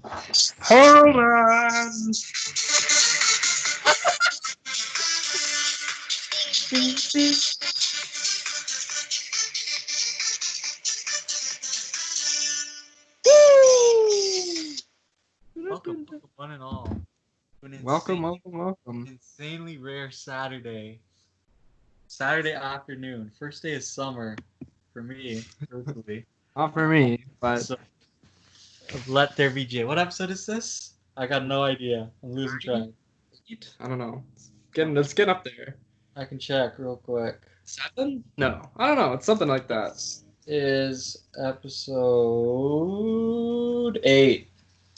Hold on. Welcome, one and all, to an Welcome. insanely rare Saturday afternoon. First day of summer for me, personally. Not for me, but So, of Let There Be J. What episode is this? I got no idea. I'm losing track. I don't know. Let's get up there. I can check real quick. 7? No, I don't know. It's something like that. Is episode 8.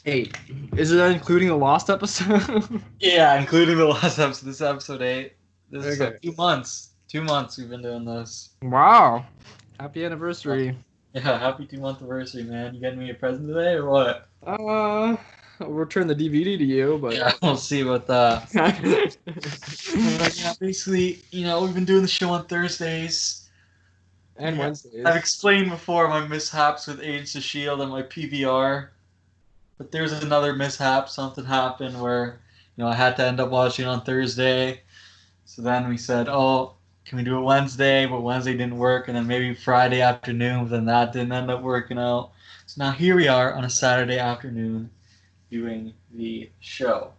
8. Is it including the lost episode? Yeah, including the last episode. This is episode 8. This is Okay. 2 months. 2 months we've been doing this. Wow. Happy anniversary. Yeah, happy 2-month anniversary, man. You getting me a present today or what? I'll return the DVD to you, but Yeah, we'll see about that. Yeah, basically, we've been doing the show on Thursdays. and Wednesdays. I've explained before my mishaps with Agents of S.H.I.E.L.D. and my PVR. But there's another mishap. Something happened where, I had to end up watching on Thursday. So then we said, can we do it Wednesday? But Wednesday didn't work. And then maybe Friday afternoon, but then that didn't end up working out. So now here we are on a Saturday afternoon doing the show.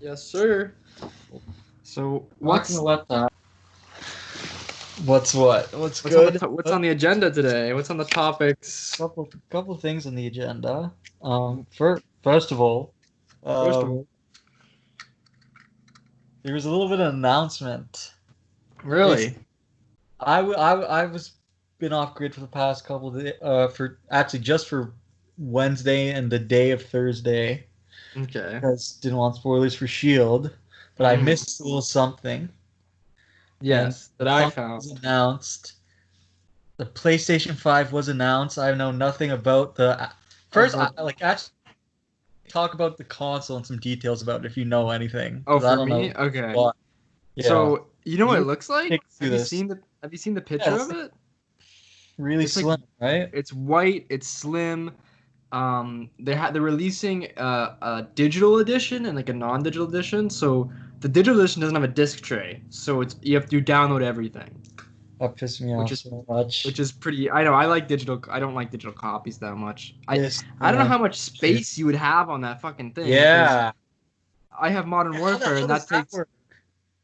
Yes, sir. So What's what? What's what's good? What's on the agenda today? What's on the topics? Couple things on the agenda. First of all, there was a little bit of an announcement. Really? I was been off grid for the past couple of days, just for Wednesday and the day of Thursday. Okay. Because didn't want spoilers for S.H.I.E.L.D., but I missed a little something. Yes, that I found. Was announced. The PlayStation 5 was announced. I know nothing about the. First, actually talk about the console and some details about it if you know anything. Oh, for me? Okay. Yeah. So you know what it looks like? Have you seen the picture of it? Really slim, right? It's white. It's slim. They're releasing a digital edition and like a non-digital edition. So the digital edition doesn't have a disc tray, so you have to download everything. That pissed me off so much. Which is pretty. I know. I like digital. I don't like digital copies that much. I don't know how much space you would have on that fucking thing. Yeah. I have Modern Warfare, and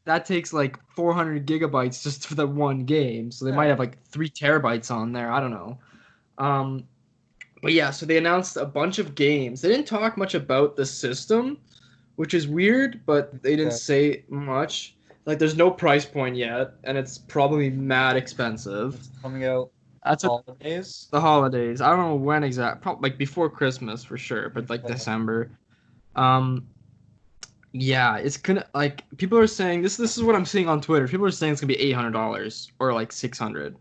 that takes like 400 gigabytes just for the one game. So they might have like 3 terabytes on there. I don't know. But yeah, so they announced a bunch of games. They didn't talk much about the system, which is weird, but they didn't say much. Like, there's no price point yet, and it's probably mad expensive. It's coming out holidays? The holidays. I don't know when exactly. Probably like before Christmas for sure, but like December. Yeah, it's gonna like people are saying this is what I'm seeing on Twitter. People are saying it's gonna be $800 or like $600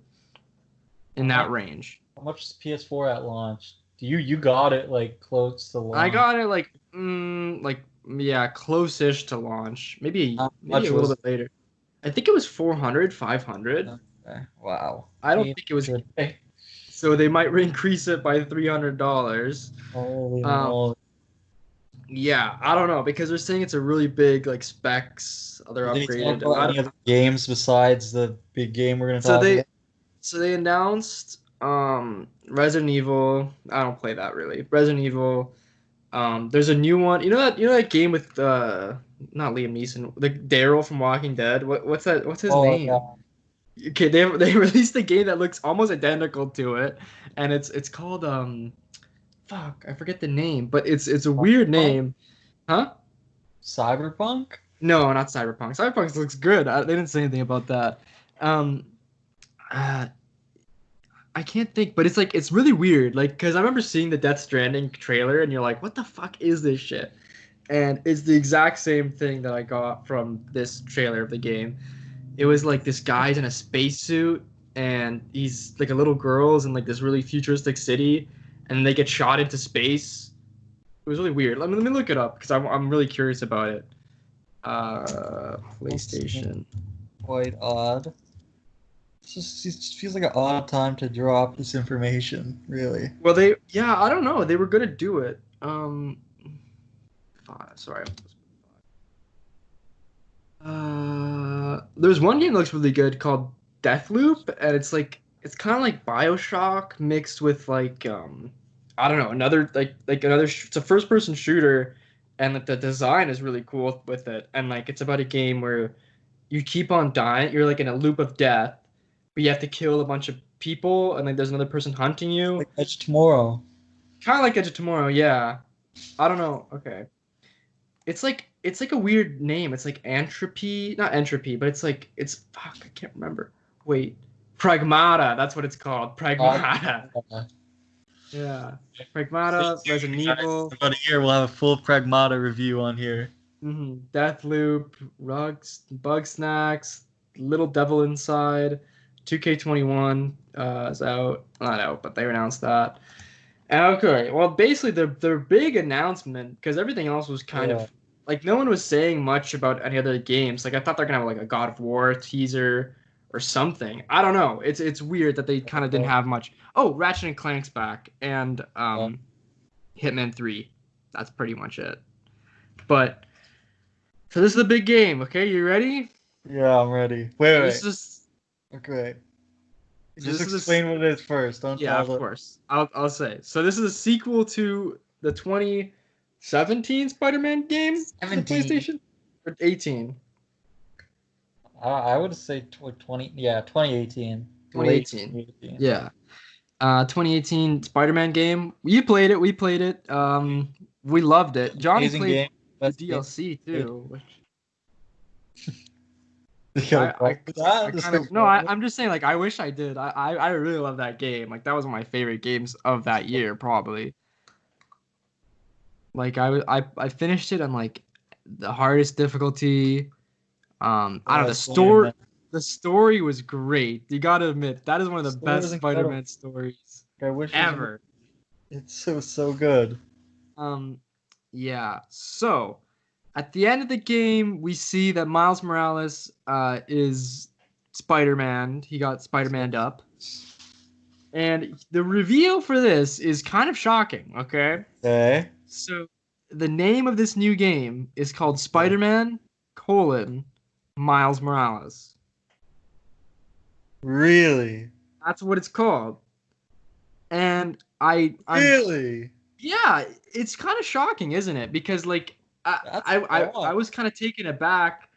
in that range. How much is PS4 at launch? You got it like close to launch. I got it close-ish to launch. Maybe a little bit later. I think it was 400, 500. Okay. Wow. I don't think it was. So they might increase it by $300. Holy moly. Yeah, I don't know because they're saying it's a really big like specs. They're upgraded. Any other games besides the big game we're gonna talk about? So they announced Resident Evil. I don't play that really. Resident Evil. There's a new one. You know that game with not Liam Neeson, the Daryl from Walking Dead. What's that? What's his name? Yeah. Okay, they released a game that looks almost identical to it, and it's called fuck, I forget the name, but it's a weird name. Huh? Cyberpunk? No, not Cyberpunk. Cyberpunk looks good. They didn't say anything about that. I can't think, but it's really weird. Like, because I remember seeing the Death Stranding trailer, and you're like, what the fuck is this shit? And it's the exact same thing that I got from this trailer of the game. It was like this guy's in a spacesuit, and he's like a little girl's in like this really futuristic city, and they get shot into space. It was really weird. Let me look it up because I'm really curious about it. PlayStation. Quite odd. It just feels like an odd time to drop this information, really. Well, I don't know. They were gonna do it. Sorry. There's one game that looks really good called Deathloop, and it's kind of like BioShock mixed with I don't know, it's a first person shooter, and like the design is really cool with it, and like it's about a game where you keep on dying, you're like in a loop of death, but you have to kill a bunch of people, and like there's another person hunting you. Like Edge Tomorrow. Kind of like Edge of Tomorrow, yeah. I don't know. Okay. It's like a weird name. It's like entropy, not entropy, but it's fuck, I can't remember. Wait. Pragmata, that's what it's called. Pragmata. Yeah. Pragmata, Resident Evil. In about a year, we'll have a full Pragmata review on here. Deathloop, Rugs, Bug Snacks, Little Devil Inside, 2K21 is out. Not out, but they announced that. Okay, well, basically their big announcement, because everything else was kind of like no one was saying much about any other games. Like I thought they're gonna have like a God of War teaser or something. I don't know. It's weird that they kind of didn't have much. Oh, Ratchet and Clank's back and Hitman 3. That's pretty much it. But so this is the big game. Okay, you ready? Yeah, I'm ready. Wait. This is okay. Just explain what it is first. Don't yeah, of course. I'll say. So this is a sequel to the 2017 Spider-Man game for the PlayStation? Or 18? I would say 20. Yeah, 2018. 2018. Yeah. 2018 Spider-Man game. You played it. We played it. We loved it. Johnny played the DLC too. I'm just saying, like, I wish I did. I really love that game. Like, that was one of my favorite games of that year, probably. Like, I finished it on like the hardest difficulty. I don't know, the story was great. You gotta admit, that is one of the best Spider-Man stories ever. It's so good. Yeah. So at the end of the game, we see that Miles Morales is Spider-Man. He got Spider-Man'd up. And the reveal for this is kind of shocking, okay? Okay. So the name of this new game is called Spider-Man: Miles Morales. Really? That's what it's called. And I'm really? Yeah, it's kind of shocking, isn't it? Because like I was kind of taken aback,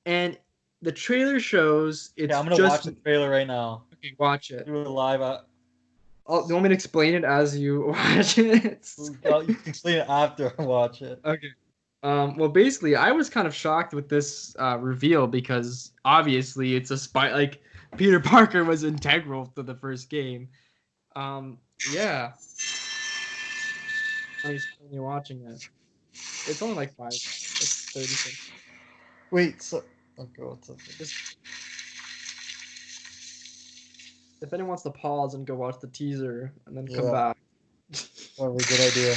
and the trailer shows it's I'm gonna watch the trailer right now. Okay, watch it. Do it live. You want me to explain it as you watch it? You can explain it after I watch it. Okay. Well, basically, I was kind of shocked with this reveal because obviously it's like Peter Parker was integral to the first game. Yeah. When you're watching it, it's only like 30 seconds. Wait, so okay, what's up? If anyone wants to pause and go watch the teaser and then come back. Probably a good idea.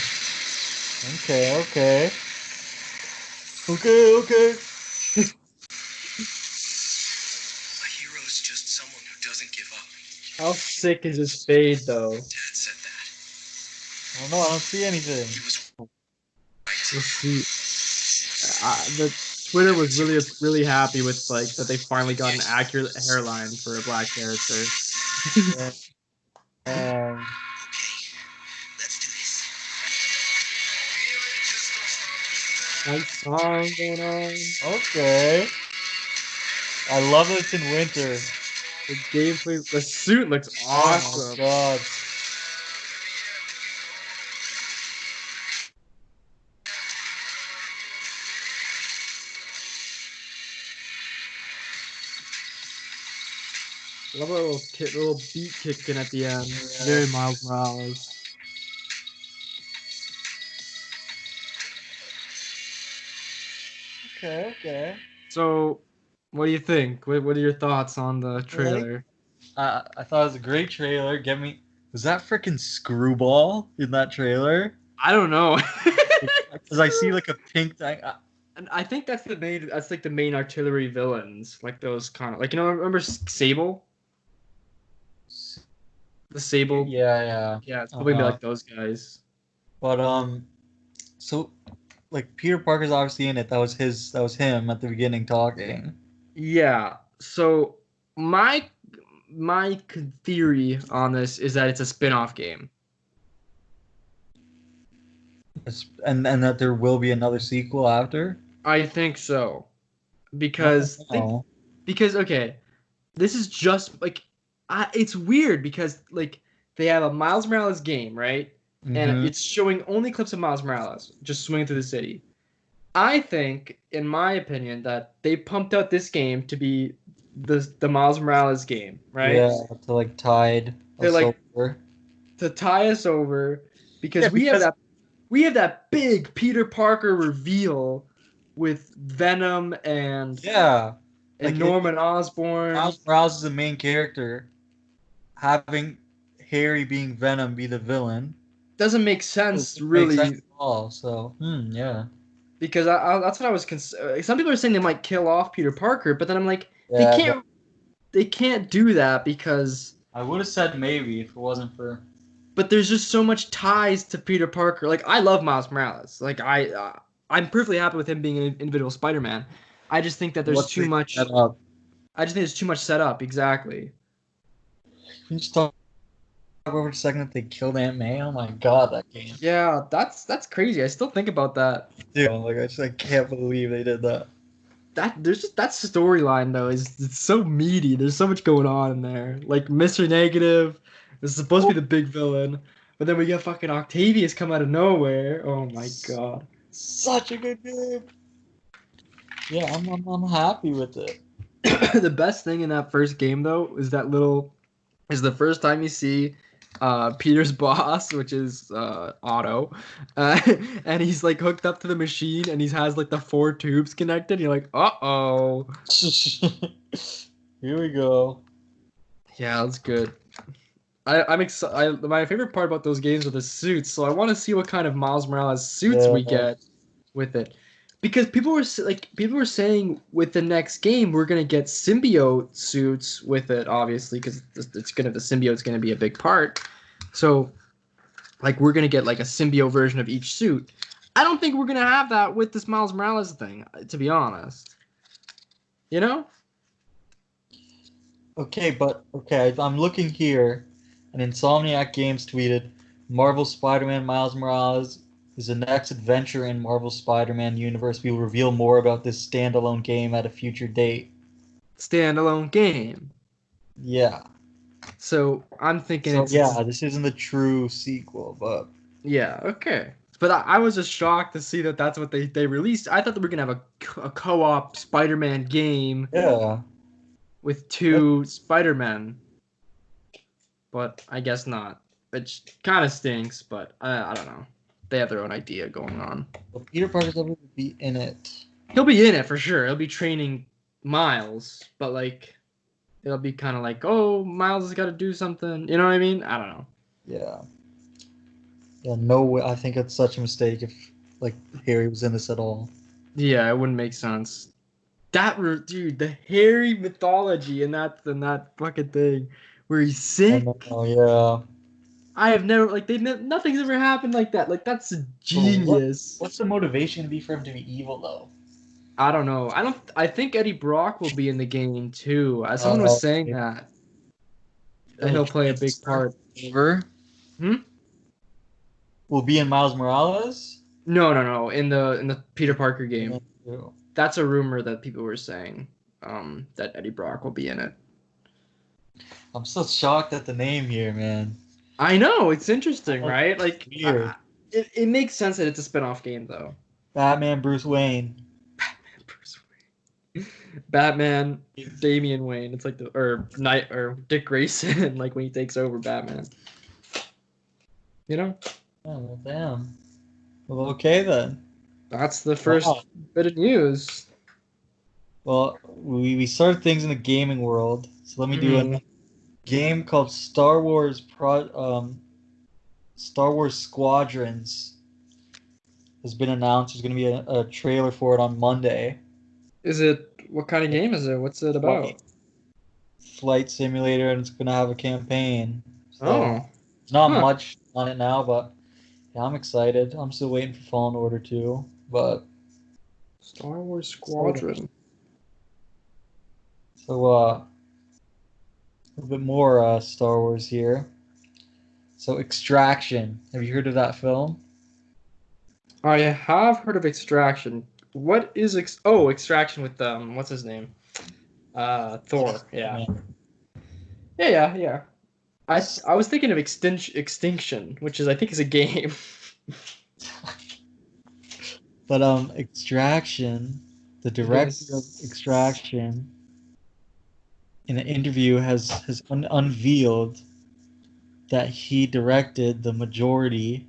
Okay. A hero is just someone who doesn't give up. How sick is his fade, though? Dad said that. I don't know. I don't see anything. Let's see. The Twitter was really happy with like that they finally got an accurate hairline for a black character. Okay, let's do this. Nice song going on. Okay. I love that it's in winter. The gameplay, the suit looks awesome. Oh my god. I love a little beat kicking at the end. Yeah. Very Miles Morales. Okay. So, what do you think? What are your thoughts on the trailer? I thought it was a great trailer. Was that freaking Screwball in that trailer? I don't know. Because I see like a pink thing. And I think that's like the main artillery villains, like those kind of like remember Sable? The Sable. Yeah. Yeah, it's probably gonna be Uh-huh. like those guys. But so like Peter Parker's obviously in it. That was him at the beginning talking. Yeah. So my theory on this is that it's a spin-off game. And that there will be another sequel after. I think so. Oh, Because no. okay, this is just like it's weird because like they have a Miles Morales game, right? And Mm-hmm. it's showing only clips of Miles Morales just swinging through the city. I think, in my opinion, that they pumped out this game to be the Miles Morales game, right? Yeah, to like tide They're us like over. to tie us over Yeah, because because we have that big Peter Parker reveal with Venom yeah, and like it, Norman Osborn. Miles Morales is the main character, having Harry being Venom be the villain. Doesn't make It sense doesn't make sense really at all. So, yeah, because that's what I was. Some people are saying they might kill off Peter Parker, but then I'm like, yeah. they can't do that because. I would have said maybe if it wasn't for. But there's just so much ties to Peter Parker. Like I love Miles Morales. Like I'm perfectly happy with him being an individual Spider-Man. I just think that there's What too they much. set up. I just think there's too much set up. Exactly. Can you just talk over a second that they killed Aunt May? Oh my god, that game. Yeah, that's crazy. I still think about that. Dude, like I can't believe they did that. There's just that storyline though is it's so meaty. There's so much going on in there. Like Mr. Negative is supposed to be the big villain, but then we get fucking Octavius come out of nowhere. Oh my god. Such a good game. Yeah, I'm happy with it. The best thing in that first game though is the first time you see Peter's boss, which is Otto, uh, and he's like hooked up to the machine, and he has like the four tubes connected. You're like, uh-oh. Here we go. Yeah, that's good. I'm excited. My favorite part about those games are the suits, so I want to see what kind of Miles Morales suits Yeah. we get with it. Because people were saying with the next game we're gonna get symbiote suits with it, obviously, because the symbiote's gonna be a big part. So like we're gonna get like a symbiote version of each suit. I don't think we're gonna have that with this Miles Morales thing, to be honest. You know? Okay, I'm looking here, and Insomniac Games tweeted, "Marvel Spider-Man Miles Morales is the next adventure in Marvel Spider-Man universe. We will reveal more about this standalone game at a future date." Standalone game. Yeah. So I'm thinking So it's yeah, this isn't the true sequel, but yeah, okay. But I was just shocked to see that that's what they released. I thought that we were gonna have a co-op Spider-Man game yeah. with two Spider-Men, but I guess not. Which kind of stinks, but I don't know. They have their own idea going on. But Peter Parker's able to be in it. He'll be in it for sure. He'll be training Miles, but like it'll be kind of like, oh, Miles has got to do something. You know what I mean? I don't know. Yeah. Yeah, no way. I think it's such a mistake if like Harry was in this at all. Yeah, it wouldn't make sense. Dude, the hairy mythology in that fucking thing where he's I sick. know, yeah. I have never like nothing's ever happened like that. Like that's But genius. what's the motivation to be for him to be evil though? I don't know. I think Eddie Brock will be in the game too. Someone was saying that he'll play a big part. Over. Hmm? Will be in Miles Morales? No. In the Peter Parker game. Yeah. That's a rumor that people were saying. That Eddie Brock will be in it. I'm so shocked at the name here, man. I know, it's interesting, Oh, right? Like weird. it makes sense that it's a spin-off game though. Batman Bruce Wayne. Bruce Wayne. Batman, Damian Wayne. It's like or Dick Grayson, like when he takes over Batman. You know? Oh, well, damn. Well, okay then. That's the first Wow. bit of news. Well, we started things in the gaming world, so let me do Mhm. a game called Star Wars Squadrons has been announced. There's going to be a trailer for it on Monday. What kind of game is it? What's it about? Flight simulator, and it's going to have a campaign. So Oh. not Huh. much on it now, but yeah, I'm excited. I'm still waiting for Fallen Order 2, but Star Wars excited. Squadron. So a little bit more Star Wars here. So Extraction. Have you heard of that film? I have heard of Extraction. What is Extraction with what's his name? Thor. Yeah. Man. Yeah. I was thinking of Extinction, which I think is a game. But Extraction, the You're doing director of Extraction, in an interview has unveiled that he directed the majority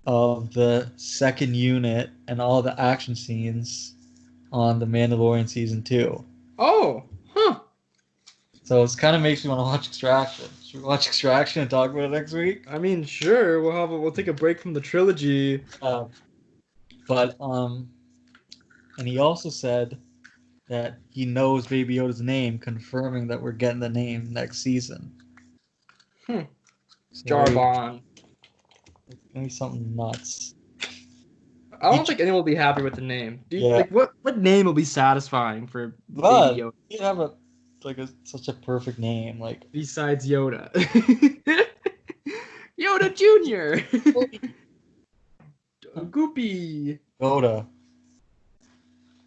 of the second unit and all the action scenes on the Mandalorian season 2. Oh, huh. So it kind of makes me want to watch Extraction. Should we watch Extraction and talk about it next week? I mean, sure. We'll take a break from the trilogy. But and he also said that he knows Baby Yoda's name, confirming that we're getting the name next season. Hmm. So Jarbon. maybe something nuts. I don't think anyone will be happy with the name. Yeah, What name will be satisfying for Baby but Yoda you have such a perfect name like besides Yoda? Yoda Jr. Goopy. Yoda.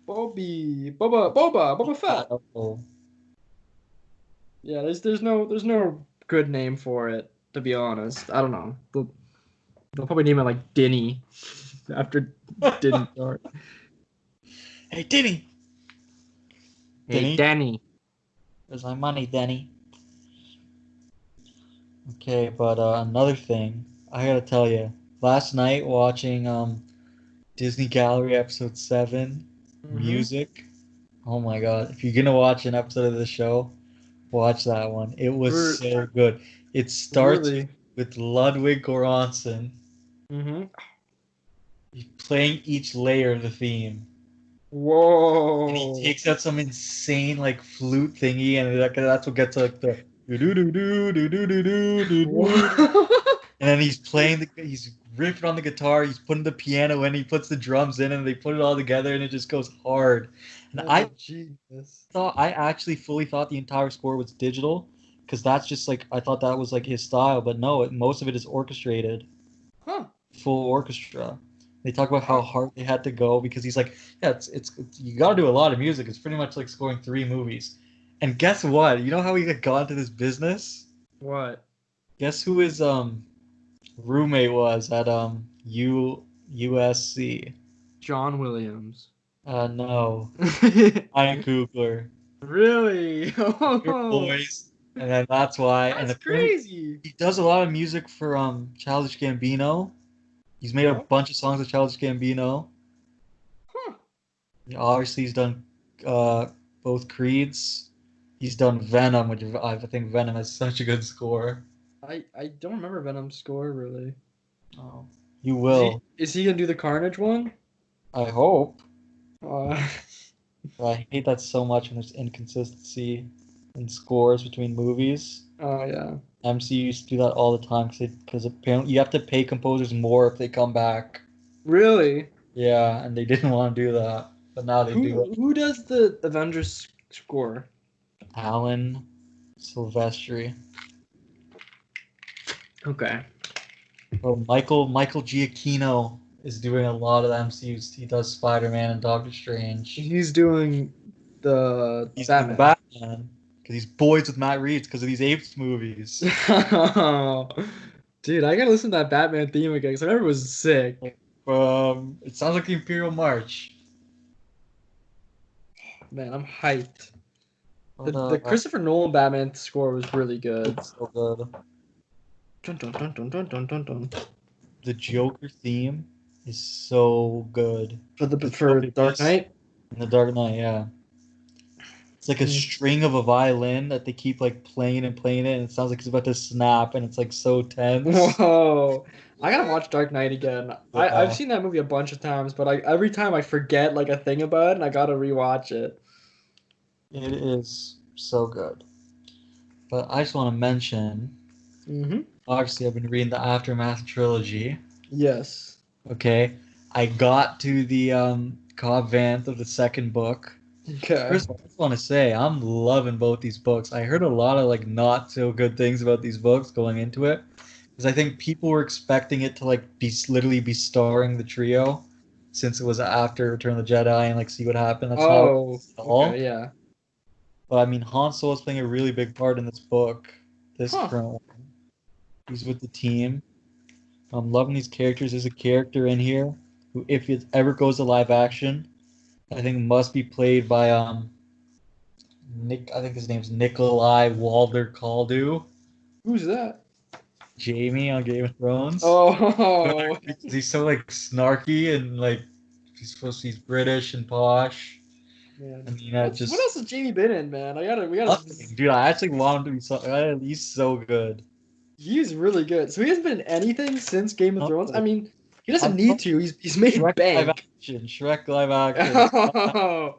Boba Fett. Oh, Yeah, there's no good name for it, to be honest. I don't know. They'll probably name it like Dinny after Din Djarin. hey, Denny. Hey, Denny, Danny. where's my money, Denny? Okay, but another thing I gotta tell you, last night watching Disney Gallery episode 7, Mm-hmm. music. Oh my god, if you're gonna watch an episode of the show, watch that one. It was so good. It starts Really? with Ludwig Göransson Mm-hmm. playing each layer of the theme. And he Whoa. takes out some insane like flute thingy, and that's what gets like the do do do do do do do do do do. Whoa. And then he's riffing on the guitar, he's putting the piano in, he puts the drums in, and they put it all together, and it just goes hard. And That's a genius. I actually fully thought the entire score was digital, because that's just like I thought that was like his style, but no, most of it is orchestrated, Huh. full orchestra. They talk about how Wow. hard they had to go because he's like, yeah, it's you got to do a lot of music. It's pretty much like scoring 3 movies. And guess what? You know how he got into this business? What? Guess who his roommate was at USC? John Williams. No, Ryan Coogler. Really? Your Oh, boys, and then that's why. And that's apparently, crazy. he does a lot of music for Childish Gambino. He's made a Oh, bunch of songs with Childish Gambino. huh. Obviously, he's done uh, both Creeds. He's done Venom, which I think Venom has such a good score. I don't remember Venom's score really. Oh, you will. Is he gonna do the Carnage one? I hope. Uh, I hate that so much when there's inconsistency in scores between movies. oh yeah. MCU used to do that all the time because apparently you have to pay composers more if they come back. Really? Yeah, and they didn't want to do that, but now they do it. Who does the Avengers score? Alan Silvestri. Okay. Oh, Michael Giacchino is doing a lot of the MCUs. He does Spider-Man and Doctor Strange. He's doing the He's Batman. Batman because he's boys with Matt Reeves because of these Apes movies. Dude, I gotta listen to that Batman theme again because I remember it was sick. It sounds like the Imperial March. Man, I'm hyped. But, The Christopher Nolan Batman score was really good. it's so good. Dun, dun, dun, dun, dun, dun, dun, dun. The Joker theme is so good. For The Dark Knight? In the Dark Knight, yeah. It's like a string of a violin that they keep like playing and playing it, and it sounds like it's about to snap, and it's like so tense. Whoa. I gotta watch Dark Knight again. I've Yeah. seen that movie a bunch of times, but every time I forget like a thing about it and I gotta rewatch it. It is so good. But I just want to mention, obviously I've been reading the Aftermath trilogy. Yes. Okay. I got to the Cobb Vanth of the second book. Okay. First of all, I just want to say I'm loving both these books. I heard a lot of like not so good things about these books going into it, because I think people were expecting it to like be literally be starring the trio, since it was after Return of the Jedi and like see what happened. That's not Oh, at all. okay, yeah. But I mean, Han Solo is playing a really big part in this book, this Huh. current one. He's with the team. I'm loving these characters. There's a character in here who, if it ever goes to live action, I think must be played by Nick. I think his name's Nikolai Walder Kaldu. Who's that? Jamie on Game of Thrones. Oh. Because he's so like snarky and like he's supposed to be British and posh. Man. I mean, What else has Jamie been in, man? We gotta. Nothing. Dude, I actually want him to be so. He's so good. He's really good. So he hasn't been in anything since Game of Thrones. I mean, he doesn't I'm need to. He's made Shrek live bank. action. Shrek live action. Oh,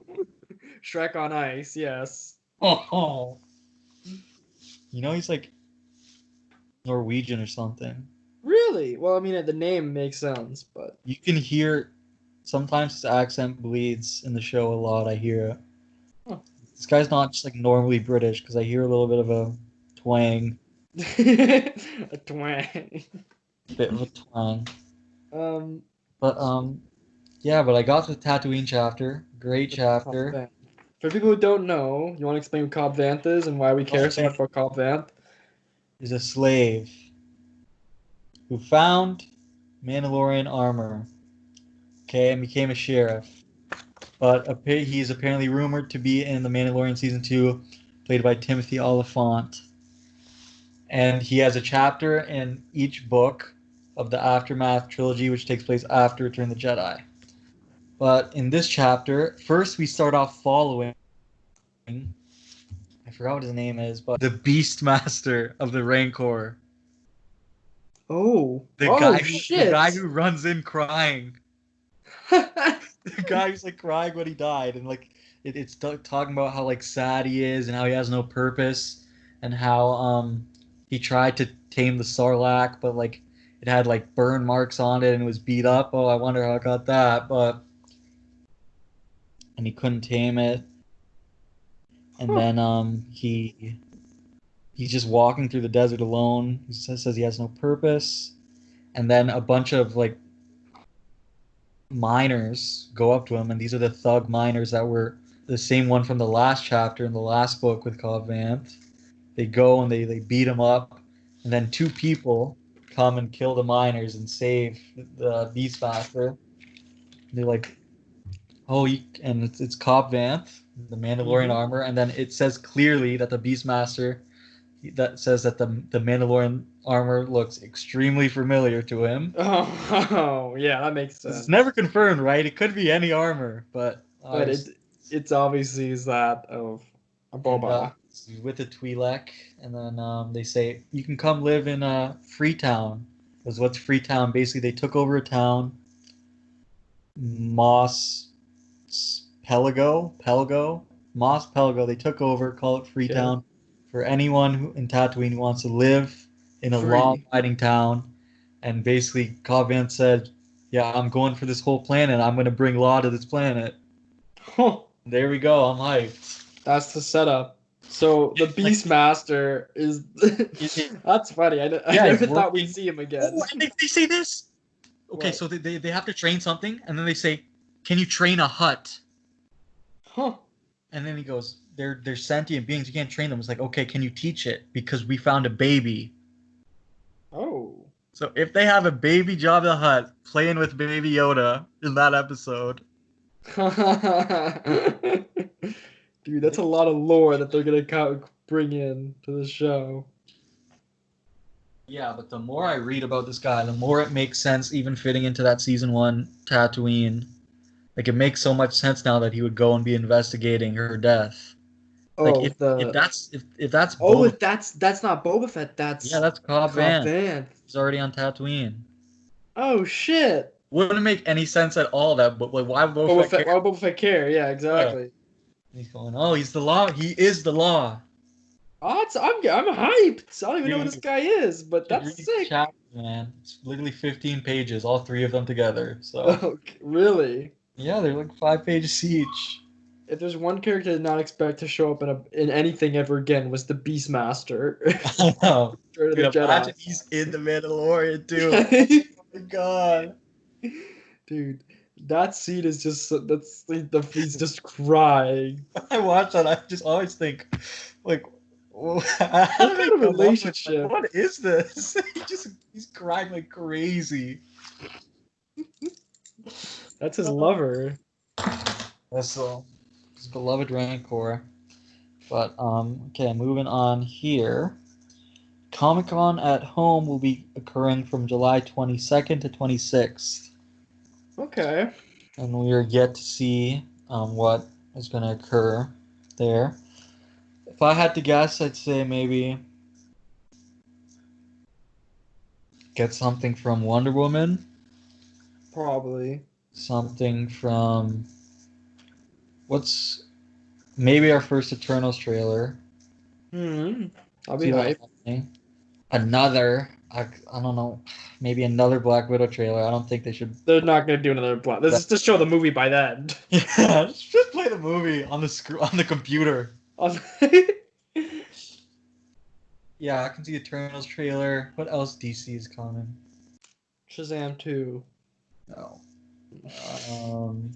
Shrek on Ice. Yes. Oh. You know he's like Norwegian or something. Really? Well, I mean, the name makes sense, but You can hear sometimes his accent bleeds in the show a lot. I hear it. Huh. This guy's not just like normally British because I hear a little bit of a twang, a twang. bit of a twang. Um, But yeah. But I got to the Tatooine chapter. Great chapter. For people who don't know, you want to explain who Cobb Vanth is and why we care so much about Cobb Vanth? Is a slave who found Mandalorian armor. Okay, and became a sheriff. But he's apparently rumored to be in the Mandalorian season 2, played by Timothy Oliphant. And he has a chapter in each book of the Aftermath trilogy, which takes place after Return of the Jedi. But in this chapter, first we start off following, I forgot what his name is, but the Beastmaster of the Rancor. Oh. The guy who runs in crying. The guy who's like crying when he died, and like it's talking about how like sad he is and how he has no purpose, and how he tried to tame the Sarlacc, but like it had like burn marks on it and it was beat up. Oh, I wonder how I got that, and he couldn't tame it. And then he's just walking through the desert alone. He says he has no purpose, and then a bunch of like miners go up to him, and these are the thug miners that were the same one from the last chapter in the last book with Cobb Vanth. They go and they beat him up, and then two people come and kill the miners and save the Beastmaster. They're like, oh, and it's Cobb Vanth, the Mandalorian armor, and then it says clearly that the Beastmaster, that says that the Mandalorian armor looks extremely familiar to him. Oh, yeah, that makes sense. It's never confirmed, right? It could be any armor, but it's obviously is that of a Boba. He's with a Twi'lek, and then they say you can come live in Freetown. Because what's Freetown? Basically, they took over a town, Mos Pelgo. They took over, call it Freetown. Okay. For anyone in Tatooine who wants to live in a law-abiding town. And basically, Cobb Vanth said, yeah, I'm going for this whole planet. I'm going to bring law to this planet. Huh. There we go. I'm hyped. That's the setup. So the Beastmaster is... That's funny. I never thought we'd see him again. Oh, and they say this. Okay, what? So they have to train something, and then they say, can you train a hut? Huh. And then he goes, they're sentient beings. You can't train them. It's like, okay, can you teach it? Because we found a baby. Oh. So if they have a baby Jabba the Hutt playing with Baby Yoda in that episode. Dude, that's a lot of lore that they're going to bring in to the show. Yeah, but the more I read about this guy, the more it makes sense even fitting into that season 1 Tatooine. Like, it makes so much sense now that he would go and be investigating her death. Oh, like if that's oh, that's not Boba Fett. That's Cobb Vanth. He's already on Tatooine. Oh shit! Wouldn't make any sense at all. That, but like, why would Boba Fett care? Why would Boba Fett care? Yeah, exactly. Yeah. He's going, oh, he's the law. He is the law. I'm hyped. I don't even know who this Dude, guy is, but should that's read the sick. chapter, man. It's literally 15 pages, all three of them together. So Okay, really? yeah, they're like 5 pages each. If there's one character I did not expect to show up in anything ever again was the Beastmaster. I know. Return of the Dude, Jedi. imagine he's in the Mandalorian too. Oh my god. Dude, that scene is just he's just crying. I watch that, I just always think, like, how What did they kind of come up with like, relationship? what is this? He's crying like crazy. That's his lover. That's his beloved Rancor. But okay, moving on here. Comic Con at home will be occurring from July 22nd to 26th, Okay. and we are yet to see what is going to occur there. If I had to guess, I'd say maybe get something from Wonder Woman, Probably. something from what's maybe our first Eternals trailer. I'll be See that hyped. happening. Another, I don't know, maybe another Black Widow trailer. I don't think they should. They're not gonna do another plot. Let's just show the movie by then. Yeah, just play the movie on on the computer. Yeah, I can see Eternals trailer. What else DC is coming? Shazam 2. No.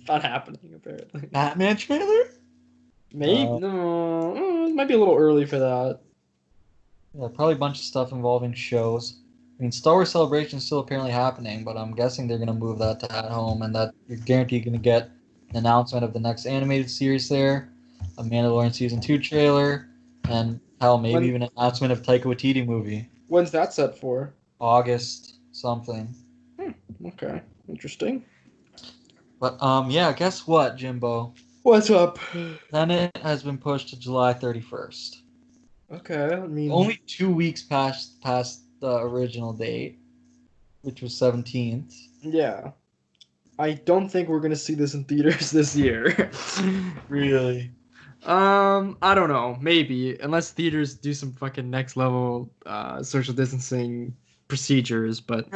Not happening apparently. Batman trailer? Maybe no. It might be a little early for that. Yeah, probably a bunch of stuff involving shows. I mean, Star Wars Celebration is still apparently happening, but I'm guessing they're gonna move that to at home, and that you're guaranteed gonna get an announcement of the next animated series there, a Mandalorian season 2 trailer, and hell, maybe When even an announcement of Taika Waititi movie. when's that set for? August something. Okay. Interesting. But yeah, guess what, Jimbo? What's up? Tenet has been pushed to July 31st. Okay, I mean Only 2 weeks past the original date, which was 17th. yeah. I don't think we're gonna see this in theaters this year. Really? I don't know. Maybe unless theaters do some fucking next level social distancing procedures, but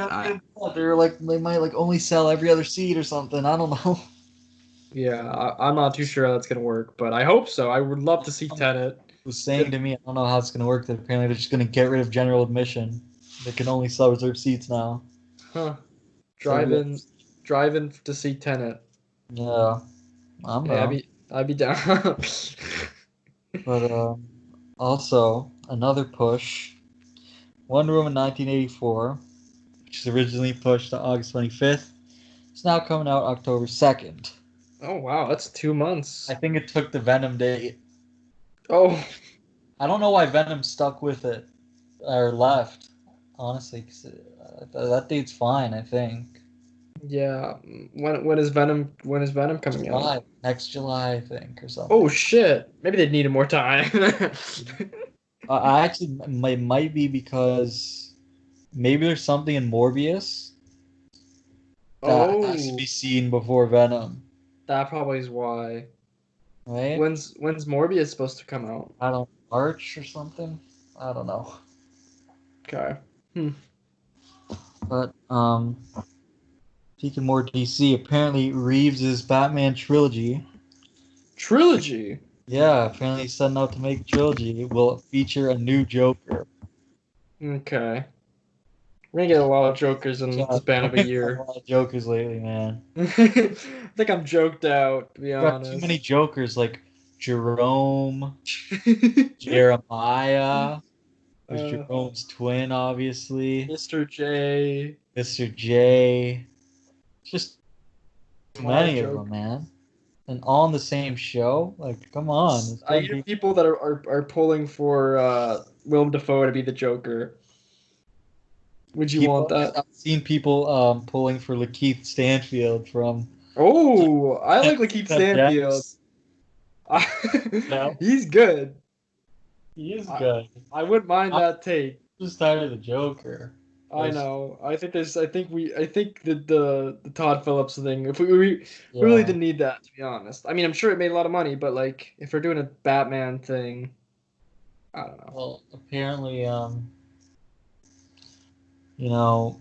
They're like they might like only sell every other seat or something. I don't know. yeah, I'm not too sure how that's gonna work, but I hope so. I would love to see Someone Tenet. was saying to me, I don't know how it's gonna work. That apparently they're just gonna get rid of general admission. They can only sell reserved seats now. Huh. So Drive in, drive in to see Tenet. yeah, I'm Hey, down. I'd be down. But also another push. Wonder Woman 1984, which was originally pushed to August 25th. It's now coming out October 2nd. Oh wow, that's 2 months. I think it took the Venom date. Oh I don't know why Venom stuck with it or left, honestly, 'cause that date's fine, I think. yeah. When is Venom coming out? July, next July, I think, or Oh something. shit. Maybe they needed more time. I actually might be because maybe there's something in Morbius that has to Oh, be seen before Venom, that probably is why. right? When's Morbius supposed to come out? I don't March or something. I don't know. Okay. But speaking more DC, apparently Reeves' Batman trilogy. Trilogy. Yeah, apparently he's setting out to make a trilogy. Will feature a new Joker. Okay. We're gonna get a lot of Jokers in Yeah, the span of a I've got a year. lot of Jokers lately, man. I think I'm joked out, to be We got too honest. many Jokers like Jerome, Jeremiah. There's uh, Jerome's twin, obviously. Mr. J. Mr. J. Just too A lot of many of them, joke. man. And all in the same show? Like, come on. It's I gotta hear be- people that are pulling for Willem Dafoe to be the Joker. Would you want People, that? I've seen people pulling for Lakeith Stanfield from Oh, I like Lakeith Ted Stanfield. Dennis. No, He's good. he is I, good. I wouldn't mind I'm that take. just tired of the Joker. I know. I think there's. I think the Todd Phillips thing. If we really Yeah. didn't need that, to be honest. I mean, I'm sure it made a lot of money, but like if we're doing a Batman thing, I don't know. Well, apparently, you know,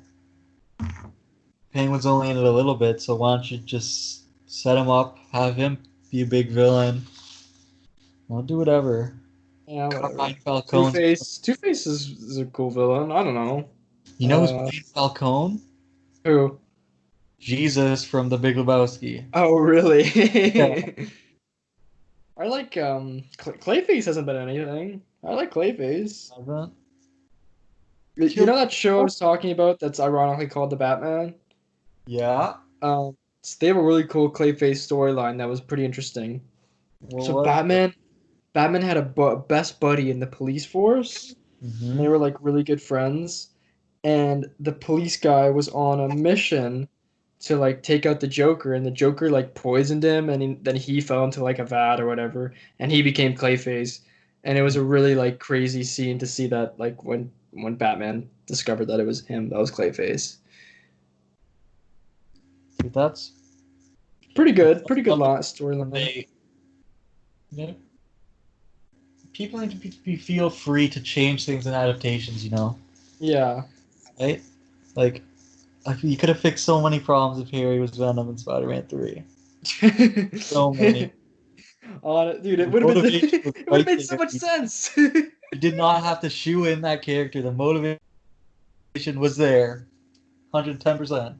Penguin's only in it a little bit, so why don't you just set him up, have him be a big villain? I'll do whatever. Yeah, whatever. Carmine Falcone's. Two Face is a cool villain. I don't know. You know who's playing Falcone? Who? Jesus from The Big Lebowski. Oh, really? Yeah. I like Clayface hasn't been anything. I like Clayface. Haven't? You know that show I was talking about that's ironically called The Batman? Yeah. So they have a really cool Clayface storyline that was pretty interesting. What So was it? Batman had a best buddy in the police force, and they Mm-hmm. were like really good friends. And the police guy was on a mission to like take out the Joker, and the Joker like poisoned him, and then he fell into like a vat or whatever, and he became Clayface. And it was a really like crazy scene to see that like when Batman discovered that it was him that was Clayface. That's Pretty good storyline. they, you know, people need to feel free to change things in adaptations, you know, Yeah. right? Like, you could have fixed so many problems if Harry was Venom in Spider-Man 3. So many. On it, dude, it The would have been motivation was it would have right made so there. much sense. You did not have to shoe in that character. The motivation was there, 110%.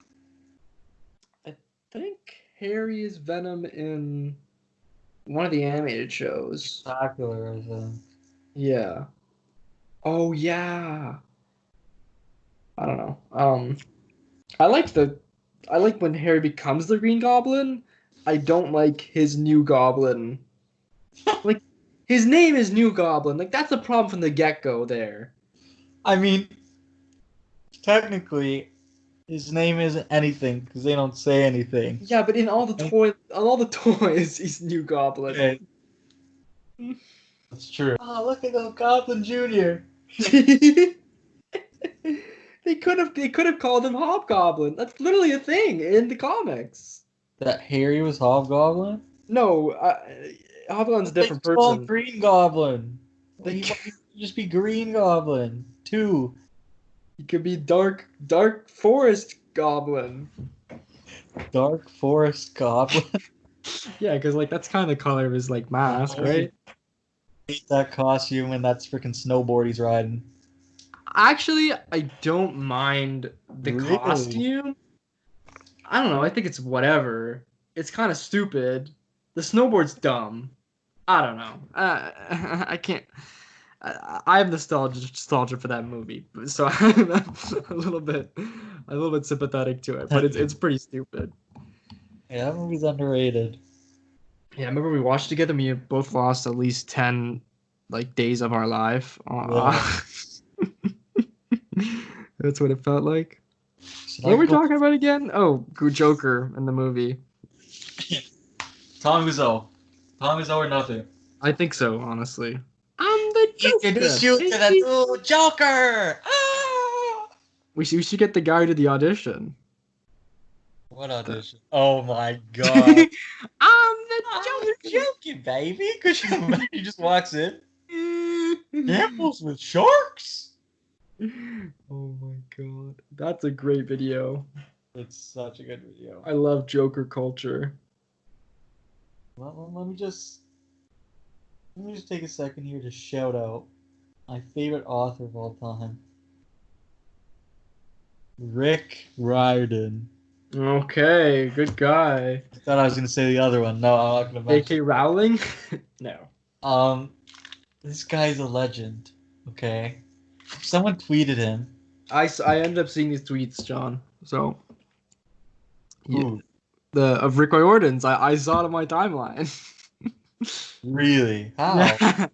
I think Harry is Venom in one of the animated shows. Spectacular. Yeah. Oh yeah. I don't know. I like the I like when Harry becomes the Green Goblin. I don't like his new Goblin. Like his name is New Goblin. Like that's the problem from the get-go there. I mean, technically, his name isn't anything because they don't say anything. Yeah, but in all the toys, he's New Goblin. Okay, that's true. Oh, look at the Goblin Jr. They could have called him Hobgoblin. That's literally a thing in the comics. That Harry was Hobgoblin? No, Hobgoblin's a They different called person. Green Goblin. They He could just be Green Goblin. Two. He could be Dark Forest Goblin. Dark Forest Goblin. Yeah, because like that's kind of the color of his like mask, right? Hate that costume and that's freaking snowboard he's riding. Actually, I don't mind the Really? costume. I don't know. I think it's whatever. It's kind of stupid. The snowboard's dumb. I don't know. I can't. I have nostalgia for that movie, so I'm a little bit sympathetic to it. But it's pretty stupid. Yeah, that movie's underrated. Yeah, I remember we watched together. We both lost at least 10 like days of our life. That's what it felt like. What were we talking about again? Oh, Joker in the movie. Tom Wiseau. Tom Wiseau or nothing. I think so, honestly. I'm the Joker. Introduce you to the new Joker! Ah! We should get the guy to the audition. What audition? Oh my god. I'm the Joker. Joking, baby. Because he just walks in. Apples with sharks? Oh my god. That's a great video. It's such a good video. I love Joker culture. Well, let me just take a second here to shout out my favorite author of all time, Rick Riordan. Okay, good guy. I thought I was gonna say the other one. No, I'm not gonna mention. J.K. Rowling? No. This guy's a legend. Okay, someone tweeted him. I ended up seeing these tweets, John. So Ooh, of Rick Riordan's. I saw it on my timeline. really? How? Yeah.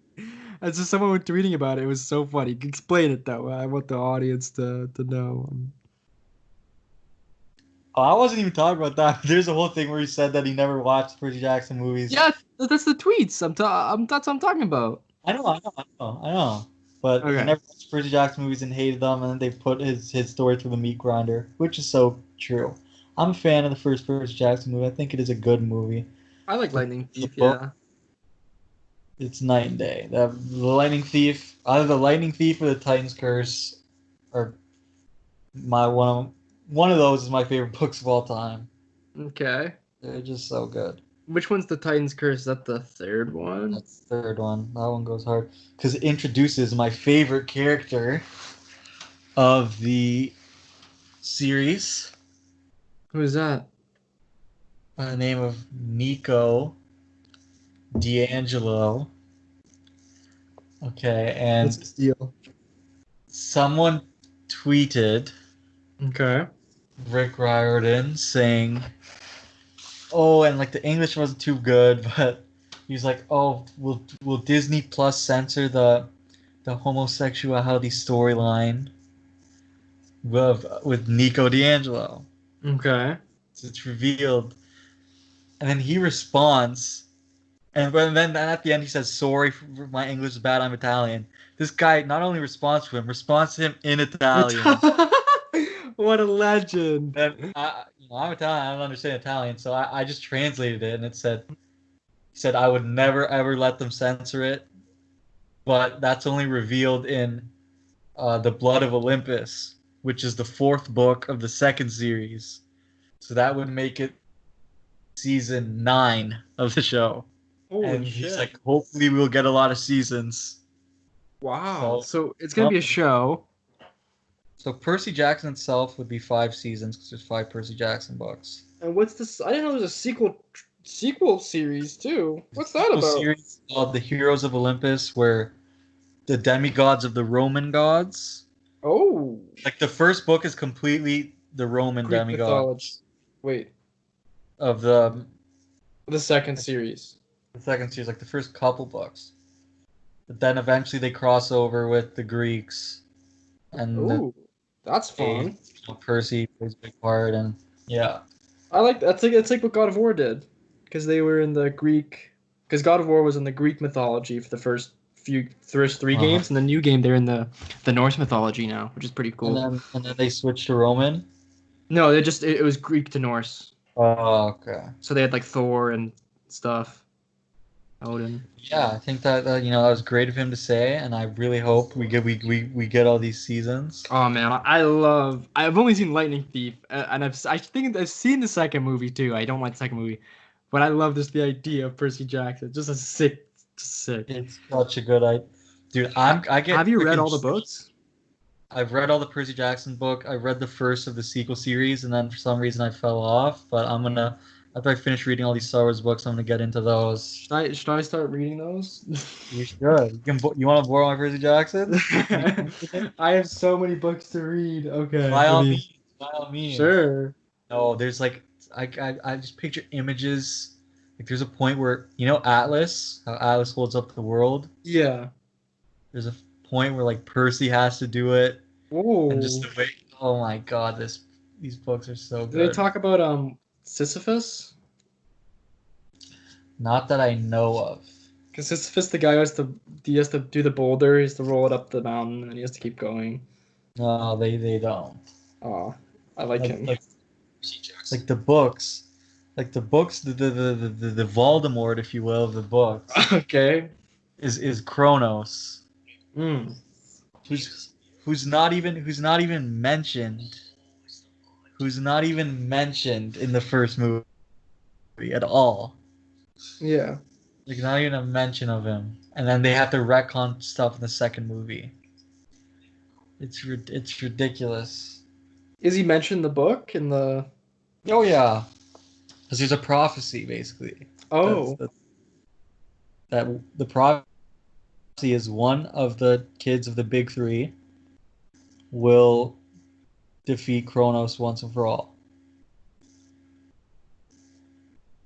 It's just someone was tweeting about it. It was so funny. Explain it though. I want the audience to know. Oh, I wasn't even talking about that. There's a whole thing where he said that he never watched Percy Jackson movies. Yeah, that's the tweets. That's what I'm talking about. I know. But Okay. he never watched Percy Jackson movies and hated them, and then they put his story through the meat grinder, which is so true. I'm a fan of the first Percy Jackson movie. I think it is a good movie. I like Lightning Thief. book. Yeah. It's night and day. The Lightning Thief, either the Lightning Thief or the Titan's Curse, are my one of those is my favorite books of all time. Okay. They're just so good. Which one's the Titan's Curse? Is that the third one? That's the third one. That one goes hard because it introduces my favorite character of the series Who is that? by the name of Nico D'Angelo. Okay, What's and his deal? someone tweeted Okay. Rick Riordan saying, "Oh, and like the English wasn't too good, but he's like, oh, will Disney Plus censor the homosexuality storyline with Nico D'Angelo?" Okay. So it's revealed, and then he responds, and then at the end he says, "Sorry for my English is bad. I'm Italian." This guy not only responds to him in Italian. What a legend. And I'm Italian. I don't understand Italian, so I just translated it, and he said I would never ever let them censor it, but that's only revealed in the Blood of Olympus, which is the fourth book of the second series. So that would make it season 9 of the show. Holy And shit. he's like, hopefully we'll get a lot of seasons. Wow. So it's going to be a show. So Percy Jackson itself would be 5 seasons because there's 5 Percy Jackson books. And what's this? I didn't know there was a sequel series too. What's that about? Series called The Heroes of Olympus, where the demigods of the Roman gods. Oh. Like the first book is completely the Roman Greek demigods mythology. Wait. of the second series. The second series, like the first couple books. But then eventually they cross over with the Greeks, and Ooh, that's fun. Percy plays a big part, and yeah. I like that's like it's like what God of War did, because they were in the Greek. Because God of War was in the Greek mythology for the first three games, and the new game they're in the Norse mythology now, which is pretty cool. And then they switched to Roman. No, it was Greek to Norse. Oh, okay. So they had like Thor and stuff. Odin. Yeah, I think that that was great of him to say, and I really hope we get all these seasons. Oh man, I've only seen Lightning Thief, and I think I've seen the second movie too. I don't like the second movie, but I love the idea of Percy Jackson. Just a sick. It's such a good idea, dude. Have you read all the books? I've read all the Percy Jackson book. I read the first of the sequel series, and then for some reason I fell off. But after I finish reading all these Star Wars books, I'm gonna get into those. Should I start reading those? You should. You want to borrow my Percy Jackson? I have so many books to read. Okay. By all means. Sure. No, there's like I just picture images. Like there's a point where Atlas, how Atlas holds up the world. Yeah. There's a point where like Percy has to do it. Oh. And just the way. Oh my God, these books are so good. Do they talk about Sisyphus? Not that I know of. Because Sisyphus, the guy who has to do the boulder, he has to roll it up the mountain, and he has to keep going. No, they don't. Oh, I like him. Like the books, the Voldemort, if you will, of the books. Okay. Is Kronos. Hmm. Who's not even mentioned. Who's not even mentioned in the first movie at all. Yeah. Like not even a mention of him, and then they have to retcon stuff in the second movie. It's ridiculous. Is he mentioned in the book in the? Oh yeah, because there's a prophecy basically. Oh. That the prophecy is one of the kids of the big three will defeat Kronos once and for all.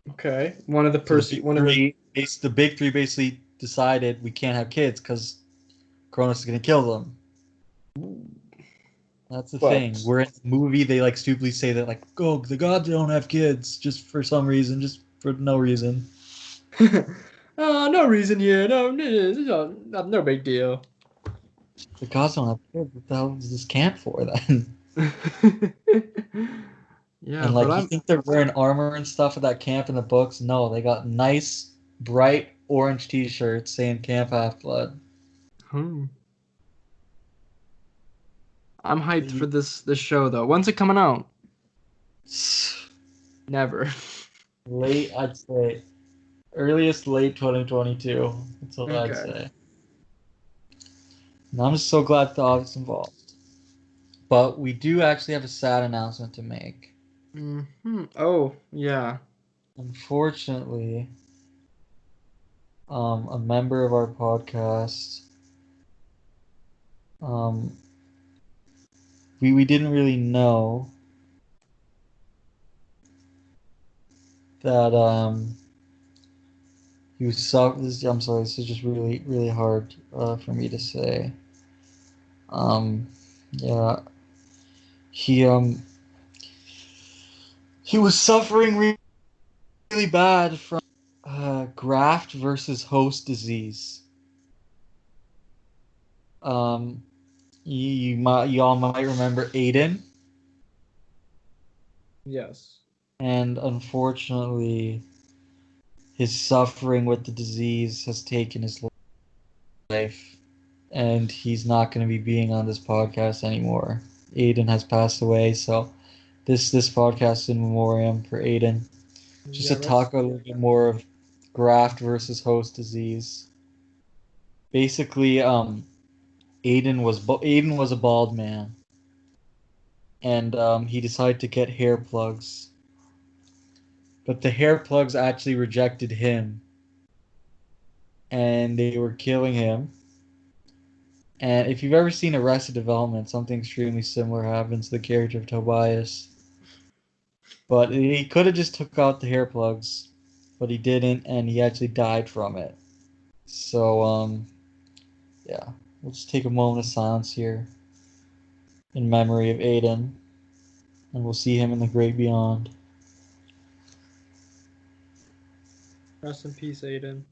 Okay. The big three basically decided we can't have kids because Kronos is gonna kill them. That's the thing. Where in the movie they like stupidly say that like, oh, the gods don't have kids just for some reason, just for no reason. No reason here. No big deal. The gods don't have kids. What the hell is this camp for then? Yeah, and like you think they're wearing armor and stuff at that camp in the books? No, they got nice, bright orange t-shirts saying Camp Half-Blood. I'm hyped for this show though. When's it coming out? Never. Late, I'd say. Earliest late 2022. That's what I'd Okay. say. And I'm just so glad Dog's involved. But we do actually have a sad announcement to make. Oh, yeah. Unfortunately, a member of our podcast, we didn't really know that he was I'm sorry, this is just really, really hard for me to say. Yeah, he was suffering really bad from graft versus host disease. You all might remember Aiden, Yes. and unfortunately, his suffering with the disease has taken his life, and he's not going to be being on this podcast anymore. Aiden has passed away, so this podcast is in memoriam for Aiden. Just Yeah, to talk a little bit more of graft versus host disease. Basically, Aiden was a bald man, and he decided to get hair plugs, but the hair plugs actually rejected him, and they were killing him. And if you've ever seen Arrested Development, something extremely similar happens to the character of Tobias. But he could have just took out the hair plugs, but he didn't, and he actually died from it. So, yeah, we'll just take a moment of silence here in memory of Aiden, and we'll see him in the great beyond. Rest in peace, Aiden.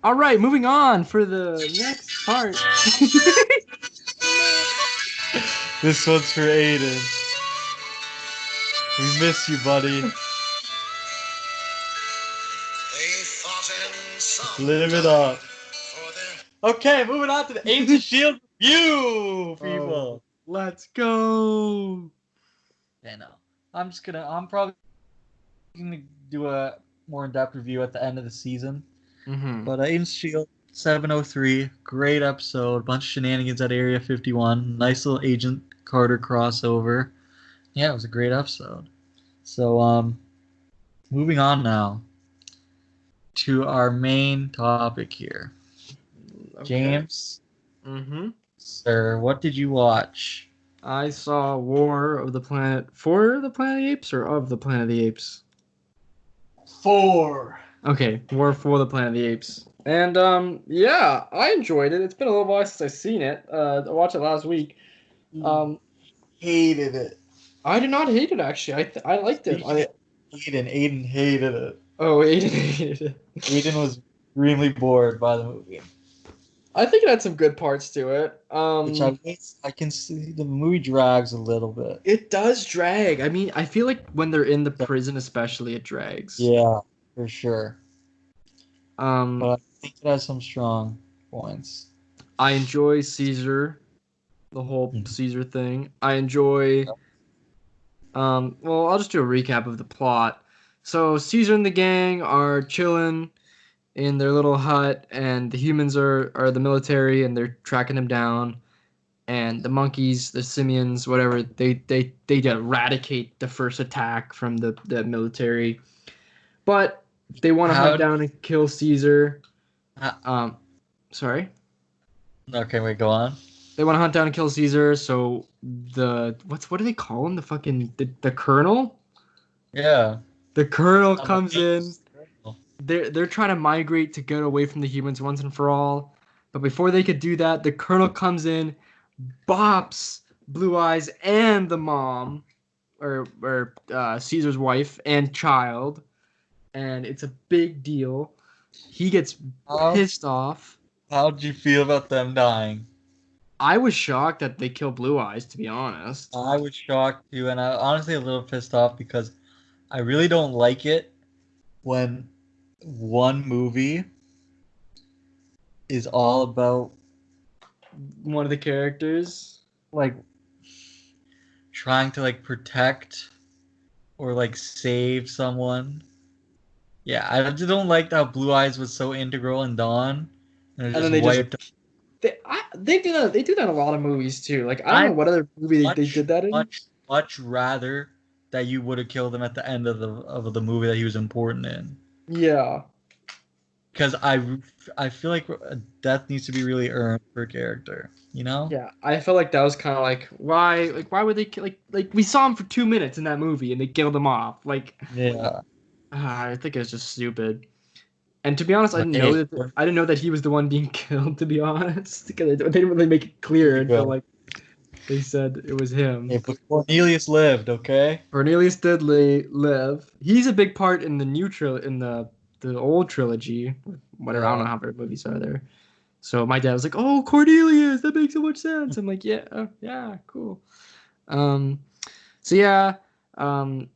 All right, moving on for the next part. This one's for Aiden. We miss you, buddy. Live it up. Okay, moving on to the Apes of S.H.I.E.L.D. review, people. Let's go. I know. I'm probably gonna do a more in-depth review at the end of the season. But Agents of S.H.I.E.L.D. 703, great episode, bunch of shenanigans at Area 51, nice little Agent Carter crossover. Yeah, it was a great episode. So, moving on now to our main topic here. Okay. James, sir, what did you watch? I saw War of the Planet for the Planet of the Apes or of the Planet of the Apes? 4. Okay, War for the Planet of the Apes. And yeah, I enjoyed it. It's been a little while since I've seen it. I watched it last week. Hated it. I did not hate it actually. I liked it. Aiden hated it. Oh, Aiden hated it. Aiden was extremely bored by the movie. I think it had some good parts to it. Which I can see the movie drags a little bit. It does drag. I mean, I feel like when they're in the prison, especially, it drags. Yeah, for sure. But I think it has some strong points. I enjoy Caesar, the whole Caesar thing. I enjoy. Well, I'll just do a recap of the plot. So Caesar and the gang are chilling in their little hut, and the humans are the military, and they're tracking them down. And the monkeys, the simians, whatever, they eradicate the first attack from the military. But they want to hunt down and kill Caesar. Sorry? Okay, wait, go on. They want to hunt down and kill Caesar, so what do they call him? The fucking the colonel? Yeah. The colonel comes in. They're trying to migrate to get away from the humans once and for all. But before they could do that, the colonel comes in, bops Blue Eyes and the mom, or Caesar's wife and child, and it's a big deal. He gets How pissed off. how'd you feel about them dying? I was shocked that they killed Blue Eyes, to be honest. I was shocked too, and I honestly a little pissed off because I really don't like it when one movie is all about One of the characters. like trying to like protect or like save someone. Yeah, I just don't like how Blue Eyes was so integral in Dawn, and it And then just they just wiped. they do that. They do that in a lot of movies too. Like I don't know I what other movie they much did that in. much rather that you would have killed him at the end of the movie that he was important in. Yeah, Because I feel like death needs to be really earned per character, you know? yeah. I felt like that was kind of why would they kill like we saw him for 2 minutes in that movie and they killed him off. Like Yeah. I think it's just stupid. And to be honest, But hey, I didn't know that he was the one being killed. To be honest, because they didn't really make it clear until like they said it was him. hey, but Cornelius lived, okay? Cornelius did live. He's a big part in the in the old trilogy. Whatever, I don't know Yeah. how many movies are there. So my dad was like, "Oh, Cornelius, that makes so much sense." I'm like, "Yeah, yeah, cool." Um, so yeah, um,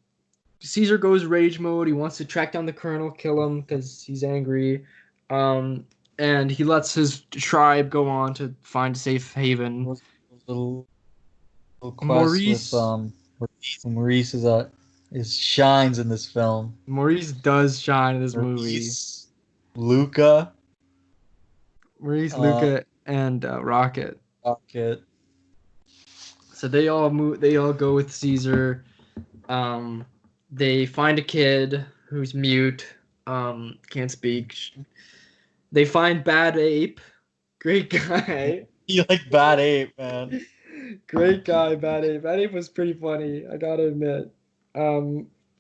Caesar goes rage mode. He wants to track down the colonel, kill him because he's angry. And he lets his tribe go on to find a safe haven. Those little quest with Maurice Maurice is shines in this film. Maurice does shine in this movie. Maurice, Luca, Maurice, uh, Luca, and Rocket. Rocket. So they all move. They all go with Caesar. Um, they find a kid who's mute. Can't speak. They find Bad Ape. Great guy. You like Bad Ape, man. Great guy, Bad Ape. Bad Ape was pretty funny. I gotta admit. Um,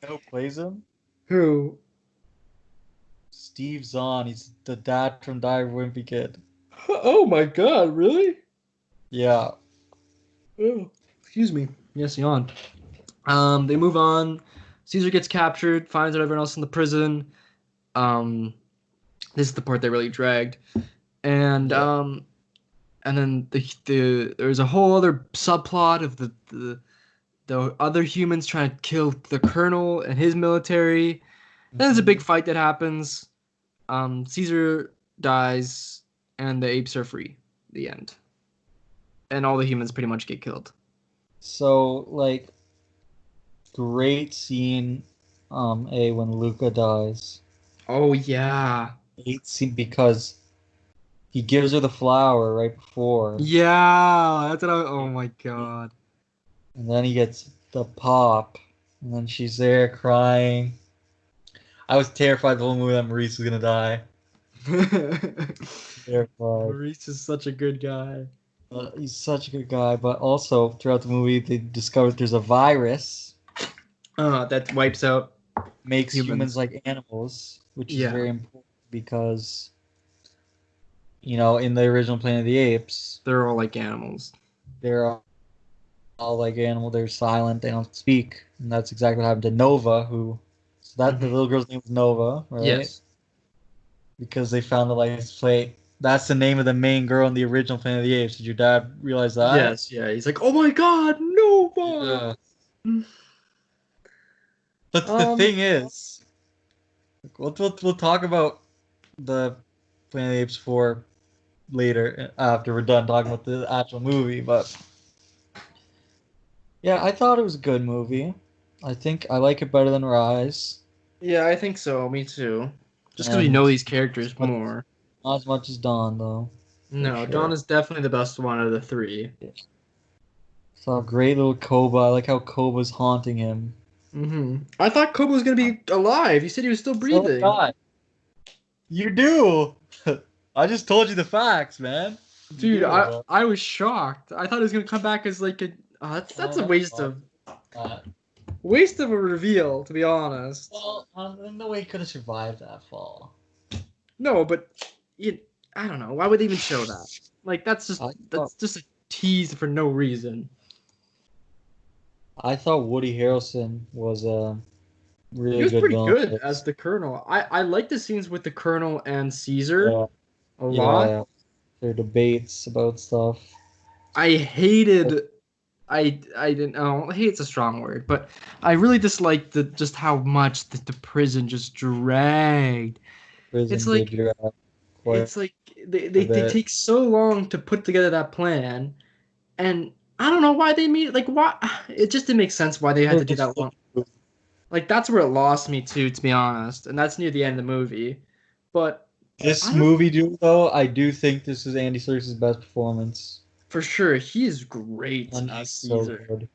You know who plays him? who? Steve Zahn. He's the dad from Diary of a Wimpy Kid. Oh my God! Really? Yeah. Oh, excuse me. Yes, yawn. They move on. Caesar gets captured, finds out everyone else in the prison. Um, this is the part that really dragged. And Yeah. and then there's a whole other subplot of the other humans trying to kill the colonel and his military. Then there's a big fight that happens. Caesar dies, and the apes are free. The end. And all the humans pretty much get killed. So, like, great scene, when Luca dies. Oh yeah. Great scene because he gives her the flower right before, Yeah, that's what oh my God. and then he gets the pop, and then she's there crying. I was terrified the whole movie that Maurice was gonna die. Terrified. Maurice is such a good guy. He's such a good guy, but also throughout the movie they discovered there's a virus That wipes out makes humans. humans like animals, which is Yeah. very important because in the original Planet of the Apes, They're all like animals. they're all like animal. They're silent. They don't speak, and that's exactly what happened to Nova. The little girl's name was Nova, right? Yes. Because they found the license plate. That's the name of the main girl in the original Planet of the Apes. Did your dad realize that? Yes, yeah. He's like, oh my God, Nova. Yeah. But the Um, thing is, we'll talk about the Planet of the Apes 4 later after we're done talking about the actual movie. But yeah, I thought it was a good movie. I think I like it better than Rise. Yeah, I think so. Me too. Just because we And know these characters more. not as much as Dawn, though. No, sure. Dawn is definitely the best one of the three. Saw a great little Koba. I like how Koba's haunting him. I thought Kobe was gonna be alive. You said he was still breathing. God. You do. I just told you the facts, man. Dude, You I was shocked. I thought he was gonna come back as like a. That's a waste of a reveal, to be honest. Well, no way he could have survived that fall. No, but I don't know. Why would they even show that? Like that's just a tease for no reason. I thought Woody Harrelson was He Really was good pretty villain. good as the Colonel. I like the scenes with the Colonel and Caesar Yeah, a lot. yeah. Their debates about stuff. I hated. I didn't. Oh, hate's a strong word, but I really disliked the just how much the prison just dragged. It's Prison did like drag quite it's like they, a they they bit. take so long to put together that plan, and I don't know why they made like why it just didn't make sense why they had to do that long. Like that's where it lost me too, to be honest, and that's near the end of the movie. But This I don't movie, dude, though, I do think this is Andy Serkis' best performance. for sure he is great And as he's so Caesar, good.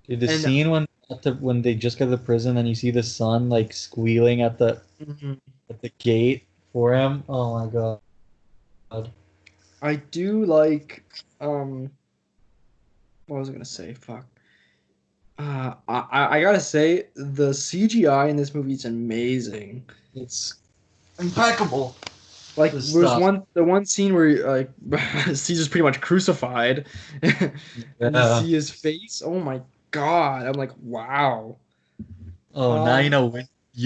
Dude, the and scene when they just got to the prison and you see the son like squealing mhm, at the gate for him. Oh my god. I do like what was I gonna say? Fuck. I gotta say the CGI in this movie is amazing. It's impeccable. Like This there's stuff. one scene where like Caesar's pretty much crucified, and you Yeah. see his face. Oh my god! I'm like, wow. Oh, now Um, you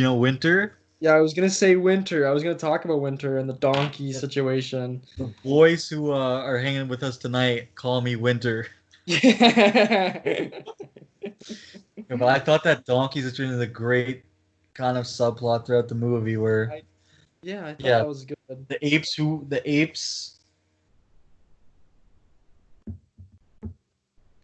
know Winter? yeah, I was gonna say Winter. I was gonna talk about Winter and the donkey Yeah. situation. The boys who are hanging with us tonight call me Winter. Yeah, Yeah, but I thought that donkey situation is a great kind of subplot throughout the movie where, I yeah, I thought yeah, that was good. the apes.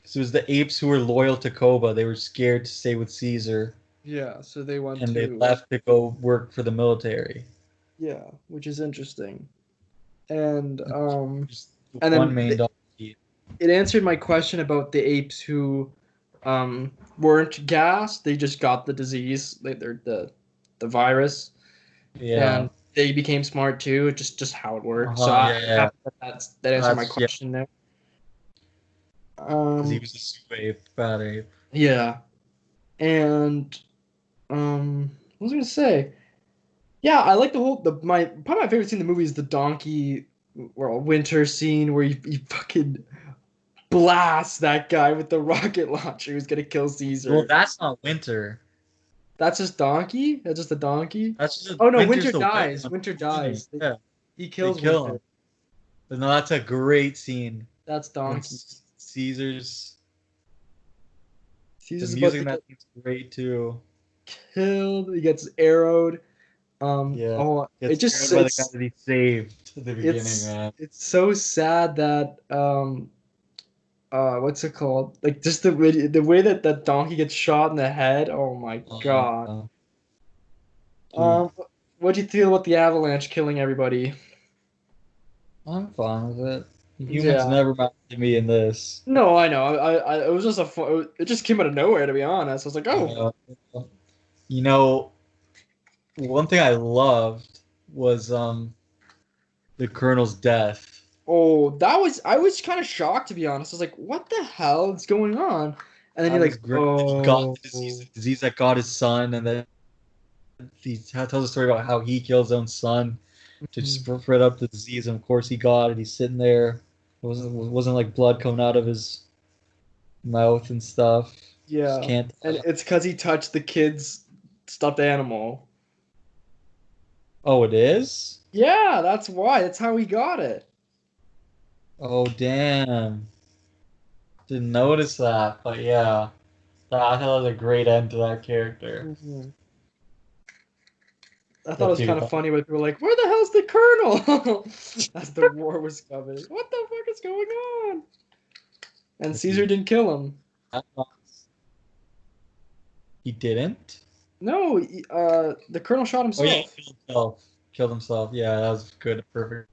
So it was the apes who were loyal to Koba. They were scared to stay with Caesar, Yeah, so they went and they to left to go work for the military. yeah, which is interesting. And Just and one then main donkey. it answered my question about the apes who weren't gassed. They just got the disease, like they're the virus, Yeah. and they became smart too. Just how it worked. So I'm Yeah, yeah. happy that answered my Yeah. question there. Because he Um, was a super ape, bad ape. yeah, and what was I gonna say? Yeah, I like the whole the my probably my favorite scene in the movie is the donkey well winter scene where he fucking blasts that guy with the rocket launcher who's gonna kill Well, Caesar. that's not Winter. That's just donkey. That's just a donkey. That's just Oh no, Winter's Winter the white dies. one Winter at the beginning. dies. Yeah, He they kills kill Winter. him. But no, that's a great scene That's when donkey. Caesar's the Caesar's about music to in that get scene's great too. killed. He gets arrowed. Yeah, Oh, it gets just scared by the guy that he saved at the beginning, it's man. it's so sad that what's it called? Like just the way that that donkey gets shot in the head. Oh my god. Uh, dude, Um, what do you feel about the avalanche killing everybody? I'm fine with it. The humans Yeah. never mattered to me in this. No, I know. It was just it just came out of nowhere, to be honest. I was like, oh, Uh, you know, one thing I loved was the Colonel's death. oh, I was kind of shocked, to be honest. I was like, what the hell is going on? And then That you're was like, great. That he got oh, the disease that got his son, and then he tells a story about how he killed his own son to mhm. spread up the disease. And of course, he got it. He's sitting there. It wasn't like blood coming out of his mouth and stuff. Just Yeah. can't. And it's because he touched the kid's stuffed animal. Oh, it is. Yeah, that's why. That's how he got it. Oh, damn. Didn't notice that, but yeah, I thought that was a great end to that character. Mhm. I thought it But was kind dude, of funny when people were like, "Where the hell's the colonel?" As the war was coming. What the fuck is going on? And Caesar dude, didn't kill him. he didn't. No, the colonel shot Oh yeah, himself. he killed himself. Killed himself. Yeah, that was good. Perfect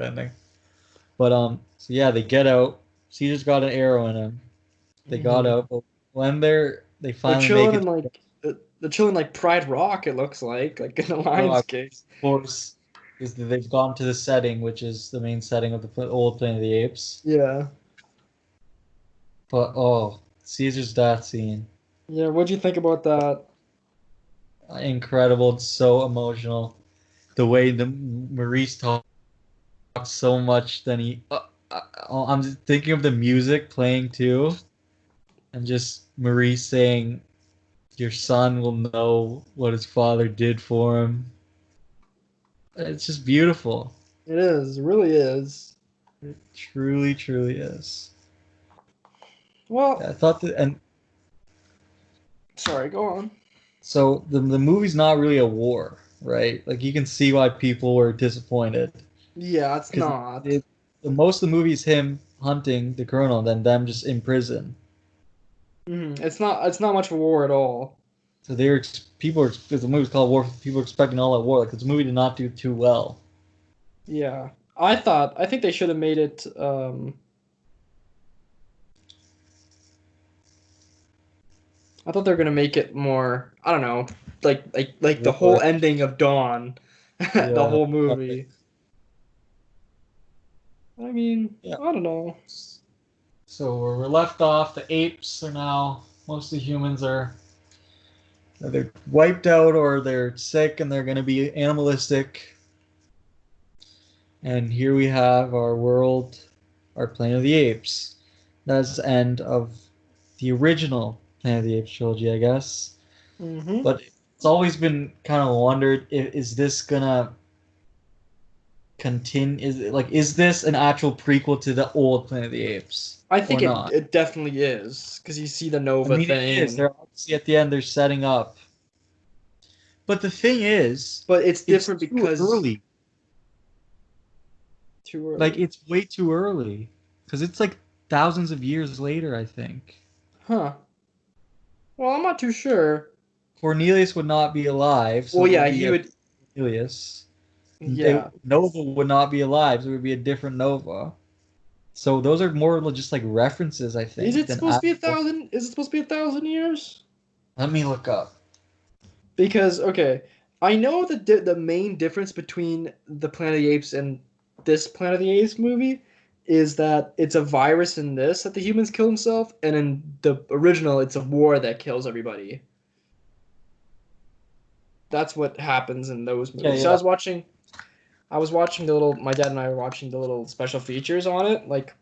ending. But so yeah, they get out. Caesar's got an arrow in him. They got Mhm. out, but when they They're finally make chilling it in to like they're chilling like Pride Rock. It looks like in the Lions Rock, case. of course, is that they've gone to the setting, which is the main setting of the old Planet of the Apes. Yeah, But oh, Caesar's death scene, yeah. What'd you think about that? incredible. It's so emotional. The way the Maurice talks so much, then he. I'm just thinking of the music playing too, and just Maurice saying, Your son will know what his father did for him. It's just beautiful. It is. It really is. It truly, truly is. Well, Yeah, I thought that, and sorry, go on. so the movie's not really a war, right? Like you can see why people were disappointed Yeah, it's because not. most of the movie is him hunting the colonel, then them just in prison. It's not. It's not much of a war at all. So they were people were because the movie's called War. People were expecting all that war. Like this movie did not do too well. Yeah, I think they should have made it. I thought they were gonna make it more. I don't know, like the whole War. ending of Dawn, the Yeah. whole movie. I mean, Yeah. I don't know. So where we're left off, the apes are now most of the humans are either wiped out or they're sick and they're going to be animalistic. And here we have our world, our Planet of the Apes. That's the end of the original Planet of the Apes trilogy, I guess. Mm-hmm. But it's always been kind of wondered, is this gonna continue? Is this an actual prequel to the old Planet of the Apes I think or not? it definitely is because you see the I Nova mean, it thing, is. They're obviously at the end. They're setting up. But the thing is, but it's it's different too because early. too Like early. it's way too early because it's like thousands of years later. I think Huh. Well, I'm not too sure. Cornelius would not be alive, so Well, it would yeah, be he a would. Cornelius. Yeah. Nova would not be alive, so it would be a different Nova. So those are more just like references, I Is think, it than supposed to be a actual. thousand? Is it supposed to be 1,000 years? Let me look up. Because okay, I know the main difference between the Planet of the Apes and this Planet of the Apes movie is that it's a virus in this that the humans kill themselves, and in the original it's a war that kills everybody. That's what happens in those Yeah, movies. So yeah. I was watching the little my dad and I were watching the little special features on it, like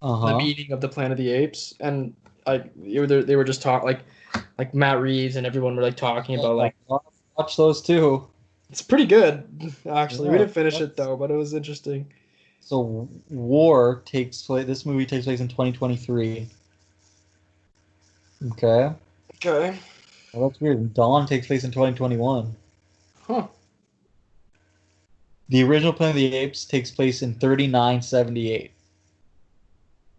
Uh the huh. meaning of the Planet of the Apes, and like they were just talk like Matt Reeves and everyone were like talking about like Watch those too. it's pretty good actually. We Yeah. didn't finish it though, but it was interesting. So War takes place. This movie takes place in 2023. Okay. Okay. Well, that's weird. Dawn takes place in 2021. Huh. The original Planet of the Apes takes place in 3978.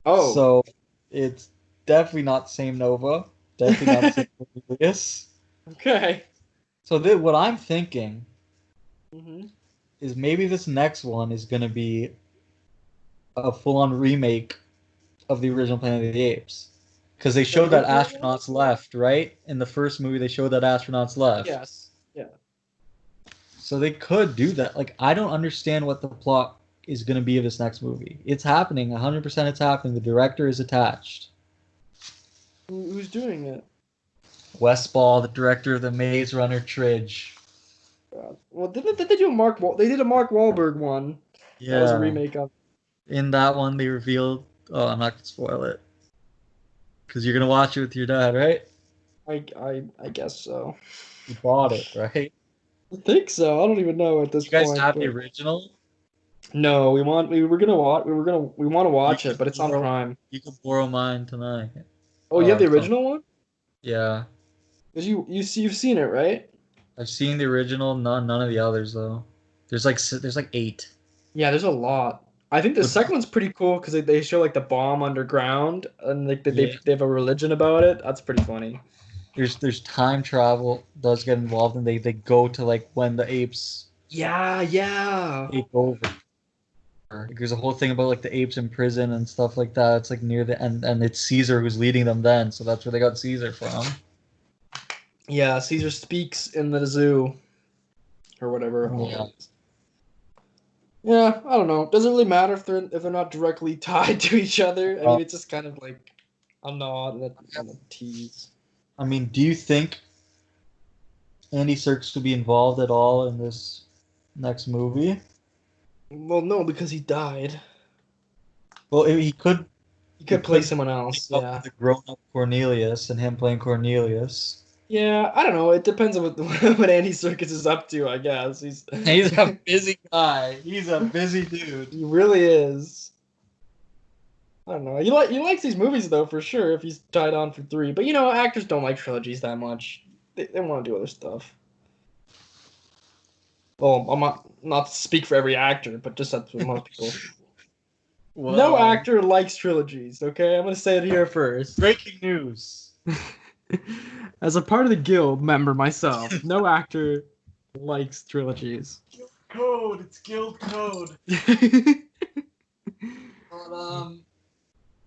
Oh. So it's definitely not the same Nova. Definitely not the same Cornelius. Okay. So what I'm thinking hmm is maybe this next one is going to be a full-on remake of the original Planet of the Apes. Because they The showed that original one? astronauts left, right? In the first movie, they showed that astronauts left. Yes. Yeah. So they could do that. Like, I don't understand what the plot is going to be of this next movie. It's happening. 100% it's happening. The director is attached. Who's doing it? Wes Ball, the director of the Maze Runner Tridge. God. Well, did they do a They did a Mark Wahlberg one. That was a Yeah. remake of. In that one, they revealed. Oh, I'm not going to spoil it. Because you're going to watch it with your dad, right? I guess so. You bought it, right? I think so. I don't even know at Do this you guys point. have the But original? no, we were gonna watch. We want to You watch can it, but it's on borrow. Prime. You can borrow mine tonight. Oh, you have the It's on. original one? Yeah, Cause you've seen it, right? I've seen the original. None of the others though. There's like eight. Yeah, there's a lot. I think the But second one's pretty cool because they show like the bomb underground and like yeah, they have a religion about it. That's pretty funny. there's time travel does get involved, and they go to like when the apes Yeah, yeah. take over. Like, there's a whole thing about like the apes in prison and stuff like that. It's like near the end, and it's Caesar who's leading them then, so that's where they got Caesar from. Yeah, Caesar speaks in the zoo or whatever. Yeah. Yeah, I don't know. Does it really matter if they're not directly tied to each other? I mean, it's just kind of like a nod and a tease. I mean, do you think Andy Serkis will be involved at all in this next movie? Well, no, because he died. Well, he could. He They could play could someone make else. up Yeah. with the grown-up Cornelius and him playing Cornelius. Yeah, I don't know. It depends on what Andy Serkis is up to, I guess. He's a busy guy. He's a busy dude. He really is. I don't know. He likes these movies though, for sure, if he's tied on for 3. But actors don't like trilogies that much. They want to do other stuff. Well, I'm not to speak for every actor, but just that's what most people. No Whoa. actor likes trilogies, okay? I'm gonna say it here first. Breaking news. As a part of the guild member myself, no actor likes trilogies. Guild code. It's guild code. But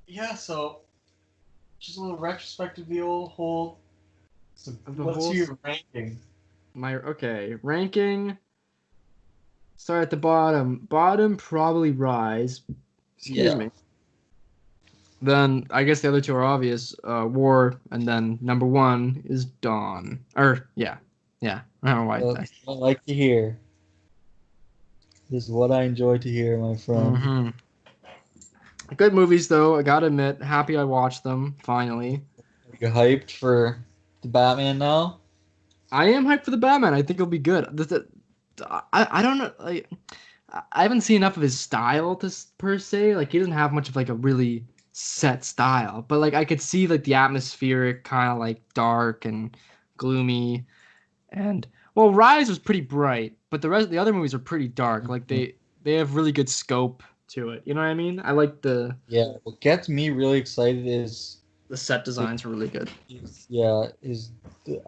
yeah. So just a little retrospective of the whole. So what's your ranking? Okay, ranking. Start at the bottom. Bottom probably Rise. Excuse me. Then I guess the other two are obvious. War, and then number 1 is Dawn. Yeah. I don't know why. That's what I like to hear. This is what I enjoy to hear, my friend. Mm-hmm. Good movies, though. I gotta admit, happy I watched them finally. Are you hyped for the Batman now? I am hyped for the Batman. I think it'll be good. I don't know. Like, I haven't seen enough of his style per se. Like, he doesn't have much of like a really set style. But like, I could see like the atmospheric kind of like dark and gloomy. And well, Rise was pretty bright, but the other movies are pretty dark. Like they have really good scope to it. You know what I mean? I like the What gets me really excited is set designs were really good. is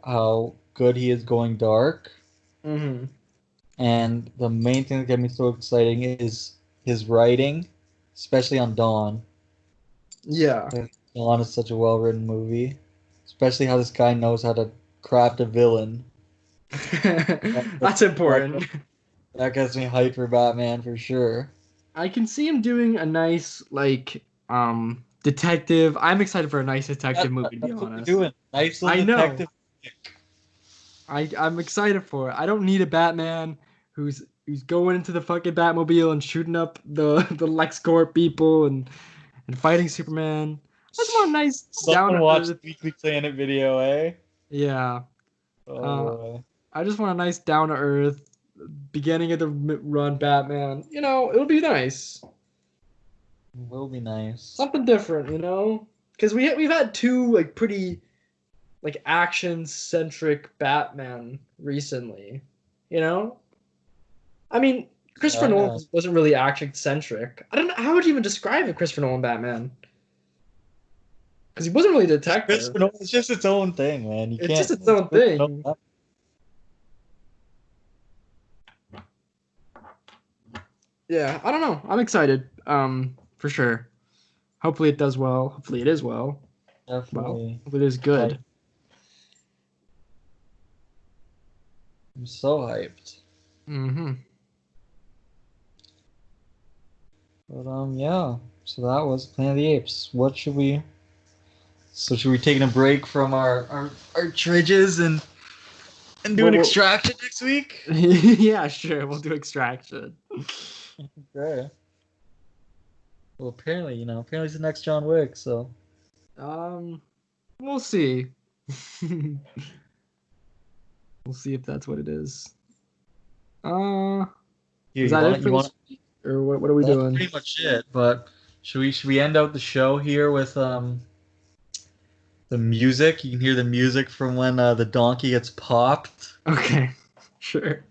how good he is going dark. Mm-hmm. And the main thing that gets me so exciting is his writing, especially on Dawn. Yeah. Dawn is such a well-written movie, especially how this guy knows how to craft a villain. That's important. That gets me hyped for Batman for sure. I can see him doing a nice detective. I'm excited for a nice detective movie, to be That's what we're honest. doing. Nice little I know. detective. I'm excited for it. I don't need a Batman who's going into the fucking Batmobile and shooting up the LexCorp people and fighting Superman. I just want a nice Someone watched the down-to-earth. Weekly Planet video, eh? Yeah. Oh, I just want a nice down-to-earth beginning of the run Batman. It'll be nice. it will be nice. Something different, because we've had 2 like pretty like action centric Batman recently. I mean, Christopher Nolan wasn't really action centric. I don't know how would you even describe a Christopher Nolan Batman, because he wasn't really a detective. Christopher Nolan, it's just its own thing, man. It's just its own thing. Yeah, I don't know. I'm excited. For sure. Hopefully it does well. Hopefully it is well. Definitely. Well, hopefully it is good. I'm so hyped. Mm-hmm. But yeah. So that was Planet of the Apes. What should we? So should we take a break from our tridges and do an extraction next week? Yeah, sure. We'll do extraction. Okay. Well, apparently it's the next John Wick. So. We'll see. We'll see if that's what it is. Is that it for this week? Or what are we doing? That's pretty much it. But should we end out the show here with the music? You can hear the music from when the donkey gets popped. Okay, sure.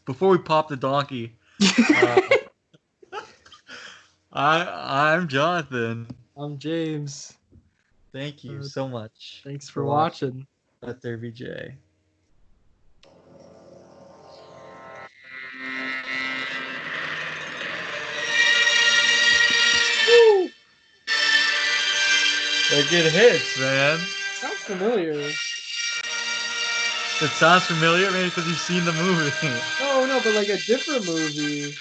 before we pop the donkey, I'm Jonathan. I'm James. Thank you so much. Thanks for watching. Let there be Jay. Woo! They're good hits, man. Sounds familiar. It sounds familiar, maybe because you've seen the movie. No, but like a different movie.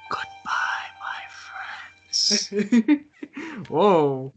Goodbye, my friends. Whoa.